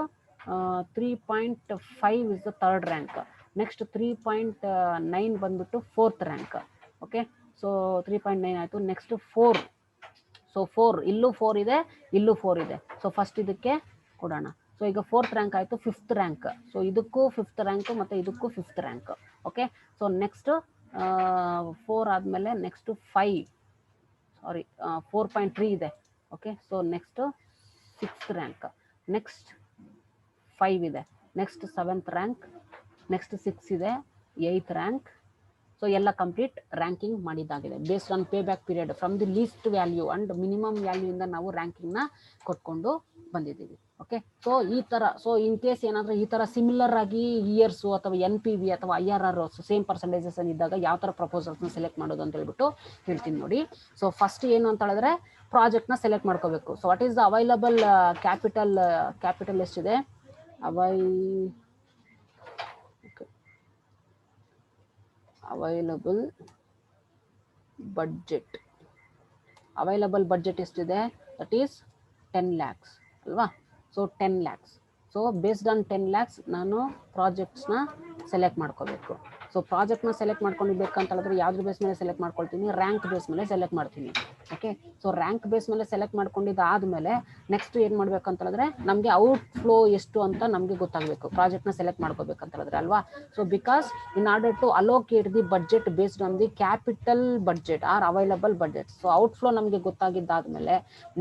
3.5 is the third rank. Next 3.9 ಬಂದ್ಬಿಟ್ಟು ಫೋರ್ತ್ ರ್ಯಾಂಕ್. ಓಕೆ, ಸೊ 3.9 ಆಯಿತು. ನೆಕ್ಸ್ಟ್ 4, ಸೊ 4 ಇಲ್ಲೂ 4 ಇದೆ, ಇಲ್ಲೂ 4 ಇದೆ. ಸೊ ಫಸ್ಟ್ ಇದಕ್ಕೆ ಕೊಡೋಣ. ಸೊ ಈಗ 4th ರ್ಯಾಂಕ್ ಆಯಿತು. 5th ರ್ಯಾಂಕ್, ಸೊ ಇದಕ್ಕೂ 5th ರ್ಯಾಂಕ್ ಮತ್ತು ಇದಕ್ಕೂ 5th rank. Okay, so next 4 ಆದಮೇಲೆ ನೆಕ್ಸ್ಟ್ 4.3 ಇದೆ. Okay, so next 6th rank. Next 5 ಇದೆ. Next 7th rank. ನೆಕ್ಸ್ಟ್ 6 ಇದೆ. 8th rank. ಸೊ ಎಲ್ಲ ಕಂಪ್ಲೀಟ್ ರ್ಯಾಂಕಿಂಗ್ ಮಾಡಿದ್ದಾಗಿದೆ based on pay back period from the least value and minimum ವ್ಯಾಲ್ಯೂಯಿಂದ ನಾವು ರ್ಯಾಂಕಿಂಗ್ನ ಕೊಟ್ಕೊಂಡು ಬಂದಿದ್ದೀವಿ. ಓಕೆ, ಸೊ ಈ ಥರ, ಸೊ ಇನ್ ಕೇಸ್ ಏನಾದರೂ ಈ ಥರ ಸಿಮಿಲರ್ ಆಗಿ ಇಯರ್ಸು ಅಥವಾ NPV ಅಥವಾ IRR ಸೇಮ್ ಪರ್ಸೆಂಟೇಜಸ್ ಇದ್ದಾಗ ಯಾವ ಥರ ಪ್ರಪೋಸಲ್ಸ್ನ ಸೆಲೆಕ್ಟ್ ಮಾಡೋದು ಅಂತ ಹೇಳ್ಬಿಟ್ಟು ಹೇಳ್ತೀನಿ ನೋಡಿ. ಸೊ ಫಸ್ಟ್ ಏನು ಅಂತ ಹೇಳಿದ್ರೆ ಪ್ರಾಜೆಕ್ಟ್ನ ಸೆಲೆಕ್ಟ್ ಮಾಡ್ಕೋಬೇಕು. So what is the available capital ಎಷ್ಟಿದೆ, ಅವೈಲಬಲ್ ಬಡ್ಜೆಟ್ ಎಷ್ಟಿದೆ, ದಟ್ ಈಸ್ 10 lakhs ಅಲ್ವಾ. So 10 lakhs. So based on 10 lakhs ನಾನು ಪ್ರಾಜೆಕ್ಟ್ಸ್ನ ಸೆಲೆಕ್ಟ್ ಮಾಡ್ಕೋಬೇಕು. ಸೊ ಪ್ರಾಜೆಕ್ಟ್ನ ಸೆಲೆಕ್ಟ್ ಮಾಡ್ಕೊಂಡಿರ್ಬೇಕಂತ ಹೇಳಿದ್ರೆ ಯಾವ್ದ್ರ ಬೇಸ್ ಮೇಲೆ ಸೆಲೆಕ್ಟ್ ಮಾಡ್ಕೊಳ್ತೀನಿ, ರ್ಯಾಂಕ್ ಬೇಸ್ ಮೇಲೆ ಸೆಲೆಕ್ಟ್ ಮಾಡ್ತೀನಿ. ಓಕೆ, ಸೊ ರ್ಯಾಂಕ್ ಬೇಸ್ ಮೇಲೆ ಸೆಲೆಕ್ಟ್ ಮಾಡ್ಕೊಂಡಿದ್ದಾದಮೇಲೆ ನೆಕ್ಸ್ಟ್ ಏನು ಮಾಡ್ಬೇಕಂತ ಹೇಳಿದ್ರೆ ನಮಗೆ ಔಟ್ ಫ್ಲೋ ಎಷ್ಟು ಅಂತ ನಮಗೆ ಗೊತ್ತಾಗಬೇಕು, ಪ್ರಾಜೆಕ್ಟ್ನ ಸೆಲೆಕ್ಟ್ ಮಾಡ್ಕೋಬೇಕಂತ ಹೇಳಿದ್ರೆ ಅಲ್ವಾ. So because in order to allocate the budget based on the capital budget are available budget. So outflow ನಮಗೆ ಗೊತ್ತಾಗಿದ್ದಾದ್ಮೇಲೆ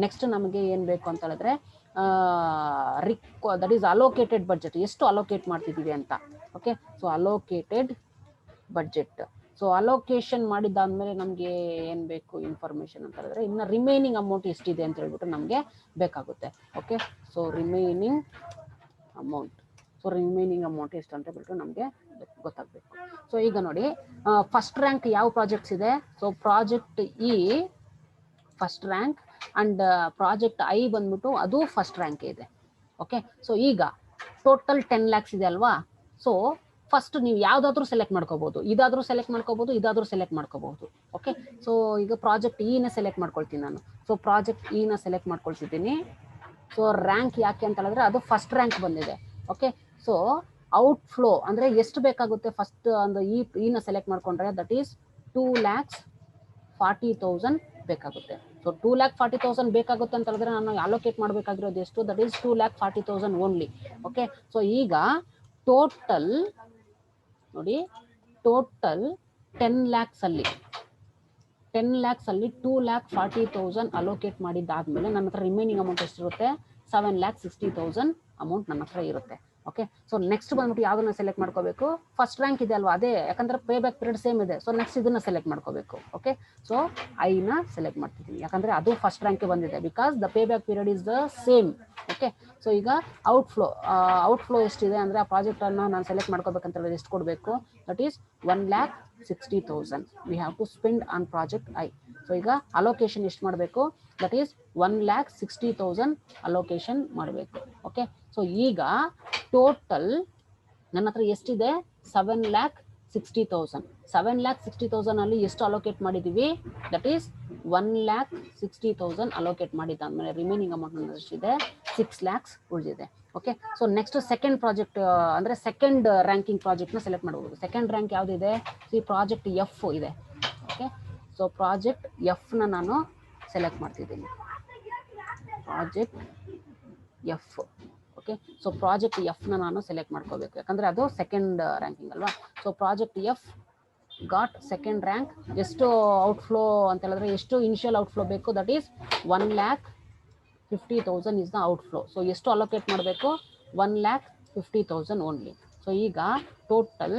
ನೆಕ್ಸ್ಟ್ ನಮಗೆ ಏನು ಬೇಕು ಅಂತ ಹೇಳಿದ್ರೆ ದಟ್ ಈಸ್ ಅಲೋಕೇಟೆಡ್ ಬಡ್ಜೆಟ್, ಎಷ್ಟು ಅಲೋಕೇಟ್ ಮಾಡ್ತಿದ್ದೀವಿ ಅಂತ. Okay, so allocated budget. So allocation ಮಾಡಿದ್ದಾದ್ಮೇಲೆ ನಮಗೆ ಏನು ಬೇಕು ಇನ್ಫಾರ್ಮೇಷನ್ ಅಂತ ಹೇಳಿದ್ರೆ ಇನ್ನು ರಿಮೈನಿಂಗ್ ಅಮೌಂಟ್ ಎಷ್ಟಿದೆ ಅಂತ ಹೇಳ್ಬಿಟ್ಟು ನಮಗೆ ಬೇಕಾಗುತ್ತೆ. ಓಕೆ, ಸೊ ರಿಮೈನಿಂಗ್ ಅಮೌಂಟ್ ಎಷ್ಟು ಅಂತ ಹೇಳ್ಬಿಟ್ಟು ನಮಗೆ ಗೊತ್ತಾಗಬೇಕು. ಸೊ ಈಗ ನೋಡಿ ಫಸ್ಟ್ ರ್ಯಾಂಕ್ ಯಾವ ಪ್ರಾಜೆಕ್ಟ್ಸ್ ಇದೆ. So project E first rank and project I ಬಂದ್ಬಿಟ್ಟು ಅದು ಫಸ್ಟ್ ರ್ಯಾಂಕ್ ಇದೆ. ಓಕೆ, ಸೊ ಈಗ ಟೋಟಲ್ 10 lakhs ಇದೆ ಅಲ್ವಾ. ಸೊ ಫಸ್ಟ್ ನೀವು ಯಾವುದಾದ್ರೂ ಸೆಲೆಕ್ಟ್ ಮಾಡ್ಕೋಬಹುದು, ಇದಾದ್ರೂ ಸೆಲೆಕ್ಟ್ ಮಾಡ್ಕೋಬಹುದು, ಇದಾದ್ರೂ ಸೆಲೆಕ್ಟ್ ಮಾಡ್ಕೋಬಹುದು. ಓಕೆ, ಸೊ ಈಗ ಪ್ರಾಜೆಕ್ಟ್ ಇನ ಸೆಲೆಕ್ಟ್ ಮಾಡ್ಕೊಳ್ತೀನಿ ನಾನು. ಸೊ ಪ್ರಾಜೆಕ್ಟ್ ಇನ ಸೆಲೆಕ್ಟ್ ಮಾಡ್ಕೊಳ್ತಿದ್ದೀನಿ. ಸೊ ರ್ಯಾಂಕ್ ಯಾಕೆ ಅಂತ ಹೇಳಿದ್ರೆ ಅದು ಫಸ್ಟ್ ರ್ಯಾಂಕ್ ಬಂದಿದೆ. ಓಕೆ, ಸೊ ಔಟ್ ಫ್ಲೋ ಅಂದರೆ ಎಷ್ಟು ಬೇಕಾಗುತ್ತೆ ಫಸ್ಟ್ ಒಂದು ಇನ ಸೆಲೆಕ್ಟ್ ಮಾಡ್ಕೊಂಡ್ರೆ ದಟ್ ಈಸ್ 2,40,000 ಬೇಕಾಗುತ್ತೆ. ಸೊ 2,40,000 ಬೇಕಾಗುತ್ತೆ ಅಂತ ಹೇಳಿದ್ರೆ ನಾನು ಅಲೋಕೇಟ್ ಮಾಡಬೇಕಾಗಿರೋದು ಎಷ್ಟು, that is 2,40,000 only. Okay, so ಈಗ ಟೋಟಲ್ ನೋಡಿ, ಟೋಟಲ್ 10 lakhs ಅಲ್ಲಿ 2,40,000 ಅಲೋಕೇಟ್ ಮಾಡಿದ್ದಾದ್ಮೇಲೆ ನನ್ನ ಹತ್ರ ರಿಮೈನಿಂಗ್ ಅಮೌಂಟ್ ಎಷ್ಟಿರುತ್ತೆ, 7,60,000 ಅಮೌಂಟ್ ನನ್ನ ಹತ್ರ ಇರುತ್ತೆ. ಓಕೆ, ಸೊ ನೆಕ್ಸ್ಟ್ ಬಂದ್ಬಿಟ್ಟು ಯಾವ್ದನ್ನ ಸೆಲೆಕ್ಟ್ ಮಾಡ್ಕೋಬೇಕು, ಫಸ್ಟ್ ರ್ಯಾಂಕ್ ಇದೆ ಅಲ್ವಾ, ಅದೇ ಯಾಕಂದ್ರೆ ಪೇ ಬ್ಯಾಕ್ ಪೀರಿಯಡ್ ಸೇಮ್ ಇದೆ. ಸೊ ನೆಕ್ಸ್ಟ್ ಇದನ್ನ ಸೆಲೆಕ್ಟ್ ಮಾಡ್ಕೋಬೇಕು. ಓಕೆ, ಸೊ ಐನ ಸೆಲೆಕ್ಟ್ ಮಾಡ್ತಿದ್ದೀನಿ ಯಾಕಂದ್ರೆ ಅದು ಫಸ್ಟ್ ರ್ಯಾಂಕ್ ಬಂದಿದೆ, because the pay back period is the same. Okay, so ಈಗ ಔಟ್ ಫ್ಲೋ ಎಷ್ಟಿದೆ ಅಂದ್ರೆ ಆ ಪ್ರಾಜೆಕ್ಟ್ ಅನ್ನ ನಾನು ಸೆಲೆಕ್ಟ್ ಮಾಡ್ಕೋಬೇಕಂತ ಹೇಳಿದ್ರೆ ಎಷ್ಟು ಕೊಡಬೇಕು, that is 1,60,000 we have to spend on project I. So ಈಗ ಅಲೋಕೇಶನ್ ಎಷ್ಟು ಮಾಡಬೇಕು, ದಟ್ ಈಸ್ 1,60,000 ಅಲೋಕೇಶನ್ ಮಾಡಬೇಕು. ಓಕೆ, ಸೊ ಈಗ ಟೋಟಲ್ ನನ್ನ ಹತ್ರ ಎಷ್ಟಿದೆ, 7,60,000. 7,60,000 ಅಲ್ಲಿ ಎಷ್ಟು ಅಲೋಕೇಟ್ ಮಾಡಿದ್ದೀವಿ, ದಟ್ ಈಸ್ 1,60,000 ಅಲೋಕೇಟ್ ಮಾಡಿದ್ದಾದ್ಮೇಲೆ ರಿಮೈನಿಂಗ್ ಅಮೌಂಟ್ ಎಷ್ಟಿದೆ, 6 lakhs ಉಳಿದಿದೆ. Okay, so next second project ಅಂದರೆ ಸೆಕೆಂಡ್ ರ್ಯಾಂಕಿಂಗ್ ಪ್ರಾಜೆಕ್ಟ್ನ ಸೆಲೆಕ್ಟ್ ಮಾಡಬಹುದು. ಸೆಕೆಂಡ್ ರ್ಯಾಂಕ್ ಯಾವುದಿದೆ, ಸಿ ಪ್ರಾಜೆಕ್ಟ್ ಎಫ್ ಇದೆ. ಓಕೆ, ಸೊ ಪ್ರಾಜೆಕ್ಟ್ ಎಫ್ನ ನಾನು ಸೆಲೆಕ್ಟ್ ಮಾಡ್ತಿದ್ದೀನಿ, project F. Okay, so project ಎಫ್ನ ನಾನು ಸೆಲೆಕ್ಟ್ ಮಾಡ್ಕೋಬೇಕು ಯಾಕಂದರೆ ಅದು ಸೆಕೆಂಡ್ ರ್ಯಾಂಕಿಂಗ್ ಅಲ್ವಾ. So project F got second rank. ಎಷ್ಟು ಔಟ್ಫ್ಲೋ ಅಂತ ಹೇಳಿದ್ರೆ ಎಷ್ಟು ಇನಿಷಿಯಲ್ ಔಟ್ಫ್ಲೋ ಬೇಕು, that is 1,50,000 is the outflow. So ಎಷ್ಟು ಅಲೋಕೇಟ್ ಮಾಡಬೇಕು, 1,50,000 ಓನ್ಲಿ. ಸೊ ಸೊ ಈಗ ಟೋಟಲ್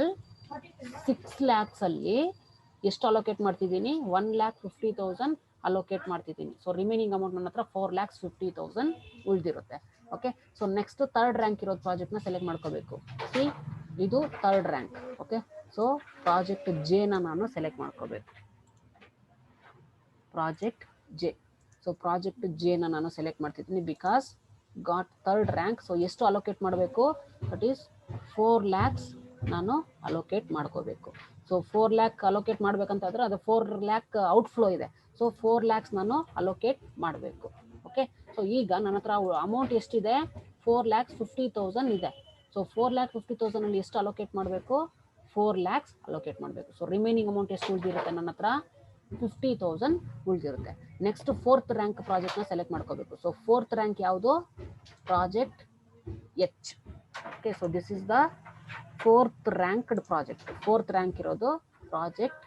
6 lakhs ಅಲ್ಲಿ ಎಷ್ಟು ಅಲೋಕೇಟ್ ಮಾಡ್ತಿದ್ದೀನಿ, 1,50,000 ಅಲೋಕೇಟ್ ಮಾಡ್ತಿದ್ದೀನಿ. ಸೊ ರಿಮೈನಿಂಗ್ ಅಮೌಂಟ್ ನನ್ನ ಹತ್ರ 4,50,000 ಉಳಿದಿರುತ್ತೆ. Okay, so next third rank ಇರೋದು ಪ್ರಾಜೆಕ್ಟ್ನ ಸೆಲೆಕ್ಟ್ ಮಾಡ್ಕೋಬೇಕು. ಸಿ, ಇದು third rank. Okay, so project ಜೆನ ನಾನು ಸೆಲೆಕ್ಟ್ ಮಾಡ್ಕೋಬೇಕು. Project J. ಸೊ ಪ್ರಾಜೆಕ್ಟ್ ಜೆನ ನಾನು ಸೆಲೆಕ್ಟ್ ಮಾಡ್ತಿದ್ದೀನಿ because got third rank. So ಎಷ್ಟು ಅಲೋಕೇಟ್ ಮಾಡಬೇಕು, ದಟ್ ಈಸ್ 4 lakhs ನಾನು ಅಲೋಕೇಟ್ ಮಾಡ್ಕೋಬೇಕು. ಸೊ 4 lakh ಅಲೋಕೇಟ್ ಮಾಡ್ಬೇಕಂತಾದ್ರೆ ಅದು 4 lakh ಔಟ್ಫ್ಲೋ ಇದೆ. ಸೊ 4 lakhs ನಾನು ಅಲೋಕೇಟ್ ಮಾಡಬೇಕು. ಓಕೆ, ಸೊ ಈಗ ನನ್ನ ಹತ್ರ ಅಮೌಂಟ್ ಎಷ್ಟಿದೆ, 4,50,000 ಇದೆ. ಸೊ 4,50,000 ಅಲ್ಲಿ ಎಷ್ಟು ಅಲೋಕೇಟ್ ಮಾಡಬೇಕು, 4 lakhs ಅಲೋಕೇಟ್ ಮಾಡಬೇಕು. ಸೊ ರಿಮೈನಿಂಗ್ ಅಮೌಂಟ್ ಎಷ್ಟು ಉಳಿದಿರುತ್ತೆ, ನನ್ನ ಹತ್ರ 50,000 ಉಳಿದಿರುತ್ತೆ. ನೆಕ್ಸ್ಟ್ ಫೋರ್ತ್ ರ್ಯಾಂಕ್ ಪ್ರಾಜೆಕ್ಟ್ನ ಸೆಲೆಕ್ಟ್ ಮಾಡ್ಕೋಬೇಕು. ಸೊ ಫೋರ್ತ್ ರ್ಯಾಂಕ್ ಯಾವುದು, project H. Okay, so this is the fourth ranked project. Fourth rank ಇರೋದು ಪ್ರಾಜೆಕ್ಟ್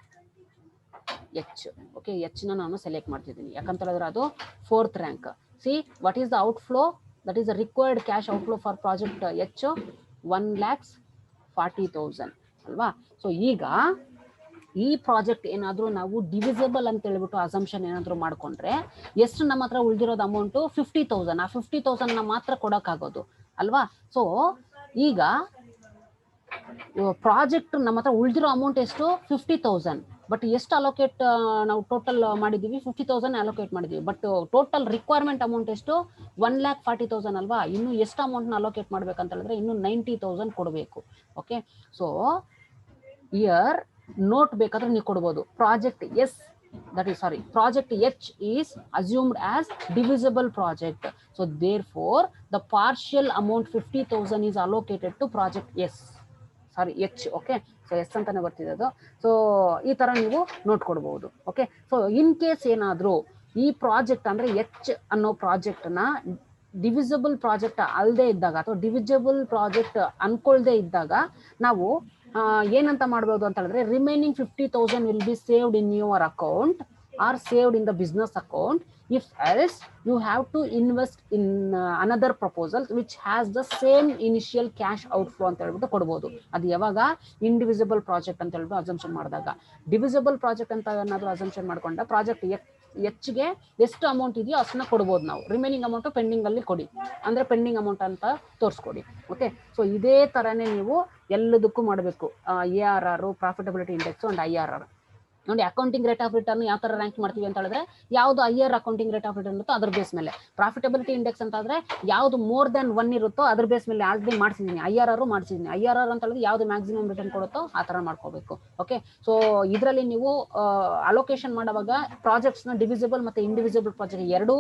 ಎಚ್. ಓಕೆ, ಎಚ್ನ ನಾನು ಸೆಲೆಕ್ಟ್ ಮಾಡ್ತಿದ್ದೀನಿ ಯಾಕಂತ ಹೇಳಿದ್ರೆ ಅದು fourth rank. C, what is the outflow, that is the required cash outflow for project H 1,40,000 ಅಲ್ವಾ. So ಈಗ ಈ project ಏನಾದರೂ ನಾವು ಡಿವಿಸಿಬಲ್ ಅಂತ ಹೇಳ್ಬಿಟ್ಟು ಅಸಂಪ್ಷನ್ ಏನಾದರೂ ಮಾಡ್ಕೊಂಡ್ರೆ ಎಷ್ಟು ನಮ್ಮ ಹತ್ರ ಉಳಿದಿರೋದು ಅಮೌಂಟು 50,000. ಆ 50,000ನ ಮಾತ್ರ ಕೊಡೋಕ್ಕಾಗೋದು ಅಲ್ವಾ. ಸೊ ಈಗ ಪ್ರಾಜೆಕ್ಟ್ ನಮ್ಮ ಹತ್ರ ಉಳಿದಿರೋ ಅಮೌಂಟ್ ಎಷ್ಟು, 50,000. ಬಟ್ ಎಷ್ಟು ಅಲೋಕೇಟ್ ನಾವು ಟೋಟಲ್ ಮಾಡಿದ್ದೀವಿ, 50,000 ಅಲೋಕೇಟ್ ಮಾಡಿದ್ದೀವಿ. ಬಟ್ ಟೋಟಲ್ ರಿಕ್ವೈರ್ಮೆಂಟ್ ಅಮೌಂಟ್ ಎಷ್ಟು, 1,40,000 ಅಲ್ವಾ. ಇನ್ನು ಎಷ್ಟು ಅಮೌಂಟ್ನ ಅಲೋಕೇಟ್ ಮಾಡ್ಬೇಕಂತ ಹೇಳಿದ್ರೆ ಇನ್ನು 90,000 ಕೊಡಬೇಕು. ಓಕೆ, ಸೊ ಇಯರ್ ನೋಟ್ ಬೇಕಾದ್ರೆ ನೀವು ಕೊಡ್ಬೋದು. Project S, that is sorry, project H is assumed as divisible project. So therefore the partial amount 50,000 is allocated to project S, sorry H. Okay, so S ಅಂತಾನೆ ಬರ್ತಿದೆ ಅದು. So ಈ ತರ ನೀವು note ಕೊಡ್ಬೋದು. ಓಕೆ, ಸೊ ಇನ್ ಕೇಸ್ ಏನಾದರೂ ಈ project ಅಂದ್ರೆ ಎಚ್ ಅನ್ನೋ ಪ್ರಾಜೆಕ್ಟ್ನ ಡಿವಿಸಿಬಲ್ ಪ್ರಾಜೆಕ್ಟ್ ಅಲ್ಲದೆ ಇದ್ದಾಗ ಅಥವಾ ಡಿವಿಸಿಬಲ್ ಪ್ರಾಜೆಕ್ಟ್ ಅನ್ಕೊಳ್ದೆ ಇದ್ದಾಗ ನಾವು ಏನಂತ ಮಾಡ್ಬೋದು ಅಂತ ಹೇಳಿದ್ರೆ, remaining 50,000 will be saved in your account or saved in the business account. If else you have to invest in another proposal which has the same initial cash outflow ಅಂತ ಹೇಳ್ಬಿಟ್ಟು ಕೊಡ್ಬೋದು. ಅದು ಯಾವಾಗ, ಇಂಡಿವಿಸಿಬಲ್ ಪ್ರಾಜೆಕ್ಟ್ ಅಂತ ಹೇಳ್ಬಿಟ್ಟು assumption ಮಾಡಿದಾಗ. Divisible project ಅಂತ ಏನಾದರೂ ಅಸಂಪ್ಷನ್ ಮಾಡ್ಕೊಂಡ ಪ್ರಾಜೆಕ್ಟ್ ಎಚ್ಗೆ ಎಷ್ಟು ಅಮೌಂಟ್ ಇದೆಯೋ ಅಷ್ಟನ್ನ ಕೊಡ್ಬೋದು ನಾವು. ರಿಮೈನಿಂಗ್ ಅಮೌಂಟ್ ಪೆಂಡಿಂಗ್ ಅಲ್ಲಿ ಕೊಡಿ, ಅಂದ್ರೆ ಪೆಂಡಿಂಗ್ ಅಮೌಂಟ್ ಅಂತ ತೋರಿಸ್ಕೊಡಿ. ಓಕೆ, ಸೊ ಇದೇ ತರನೇ ನೀವು ಎಲ್ಲದಕ್ಕೂ ಮಾಡಬೇಕು. ARR, profitability index and IRR. ನೋಡಿ, ಅಕೌಂಟಿಂಗ್ ರೇಟ್ ಆಫ್ ರಿಟರ್ನ್ ಯಾವ ತರ ರ್ಯಾಂಕ್ ಮಾಡ್ತೀವಿ ಅಂತ ಹೇಳಿದ್ರೆ, ಯಾವ್ದು higher accounting rate of return ಇರುತ್ತೋ ಅದ್ರ ಬೇಸ್ ಮೇಲೆ. ಪ್ರಾಫಿಟಬಿಲಿಟಿ ಇಂಡೆಕ್ಸ್ ಅಂತ ಆದ್ರೆ ಯಾವ್ದು ಮೋರ್ ದನ್ 1 ಇರುತ್ತೋ ಅದ್ರ ಬೇಸ್ ಮೇಲೆ ಆಲ್ರೆಡಿ ಮಾಡಿಸಿದೀನಿ. IRR ಮಾಡಿಸಿದೀನಿ. IRR ಅಂತ ಹೇಳಿದ್ರೆ ಯಾವ್ದು ಮ್ಯಾಕ್ಸಿಮಮ್ ರಿಟರ್ನ್ ಕೊಡುತ್ತೋ ಆ ತರ ಮಾಡ್ಕೋಬೇಕು. ಓಕೆ, ಸೊ ಇದರಲ್ಲಿ ನೀವು ಅಲೋಕೇಶನ್ ಮಾಡುವಾಗ ಪ್ರಾಜೆಕ್ಟ್ಸ್ ನ ಡಿವಿಸಿಬಲ್ ಮತ್ತೆ ಇಂಡಿವಿಸಿಬಲ್ ಪ್ರಾಜೆಕ್ಟ್ ಎರಡೂ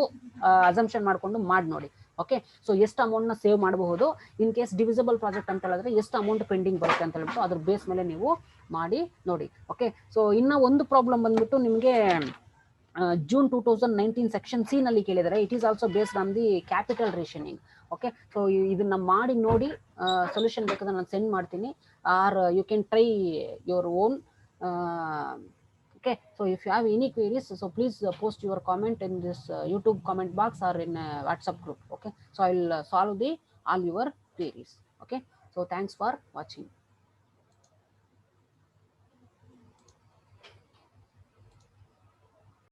ಅಸಂಪ್ಷನ್ ಮಾಡ್ಕೊಂಡು ಮಾಡಿ ನೋಡಿ. ಓಕೆ, ಸೊ ಎಷ್ಟು ಅಮೌಂಟ್ನ ಸೇವ್ ಮಾಡಬಹುದು, ಇನ್ ಕೇಸ್ ಡಿವಿಸಿಬಲ್ ಪ್ರಾಜೆಕ್ಟ್ ಅಂತ ಹೇಳಿದ್ರೆ ಎಷ್ಟು ಅಮೌಂಟ್ ಪೆಂಡಿಂಗ್ ಬರುತ್ತೆ ಅಂತ ಹೇಳ್ಬಿಟ್ಟು ಅದ್ರ ಬೇಸ್ ಮೇಲೆ ನೀವು ಮಾಡಿ ನೋಡಿ. ಓಕೆ, ಸೊ ಇನ್ನ ಒಂದು ಪ್ರಾಬ್ಲಮ್ ಬಂದ್ಬಿಟ್ಟು ನಿಮಗೆ June 2019 ಸೆಕ್ಷನ್ ಸಿ ನಲ್ಲಿ ಕೇಳಿದರೆ, it is also based on the capital rationing. Okay, so ಇದನ್ನ ಮಾಡಿ ನೋಡಿ, ಸೊಲ್ಯೂಷನ್ ಬೇಕಾದ್ರೆ ನಾನು ಸೆಂಡ್ ಮಾಡ್ತೀನಿ, or you can try your own. Okay, so if you have any queries, so please post your comment in this YouTube comment box or in a WhatsApp group. Okay, so I will solve all your queries. Okay, so thanks for watching.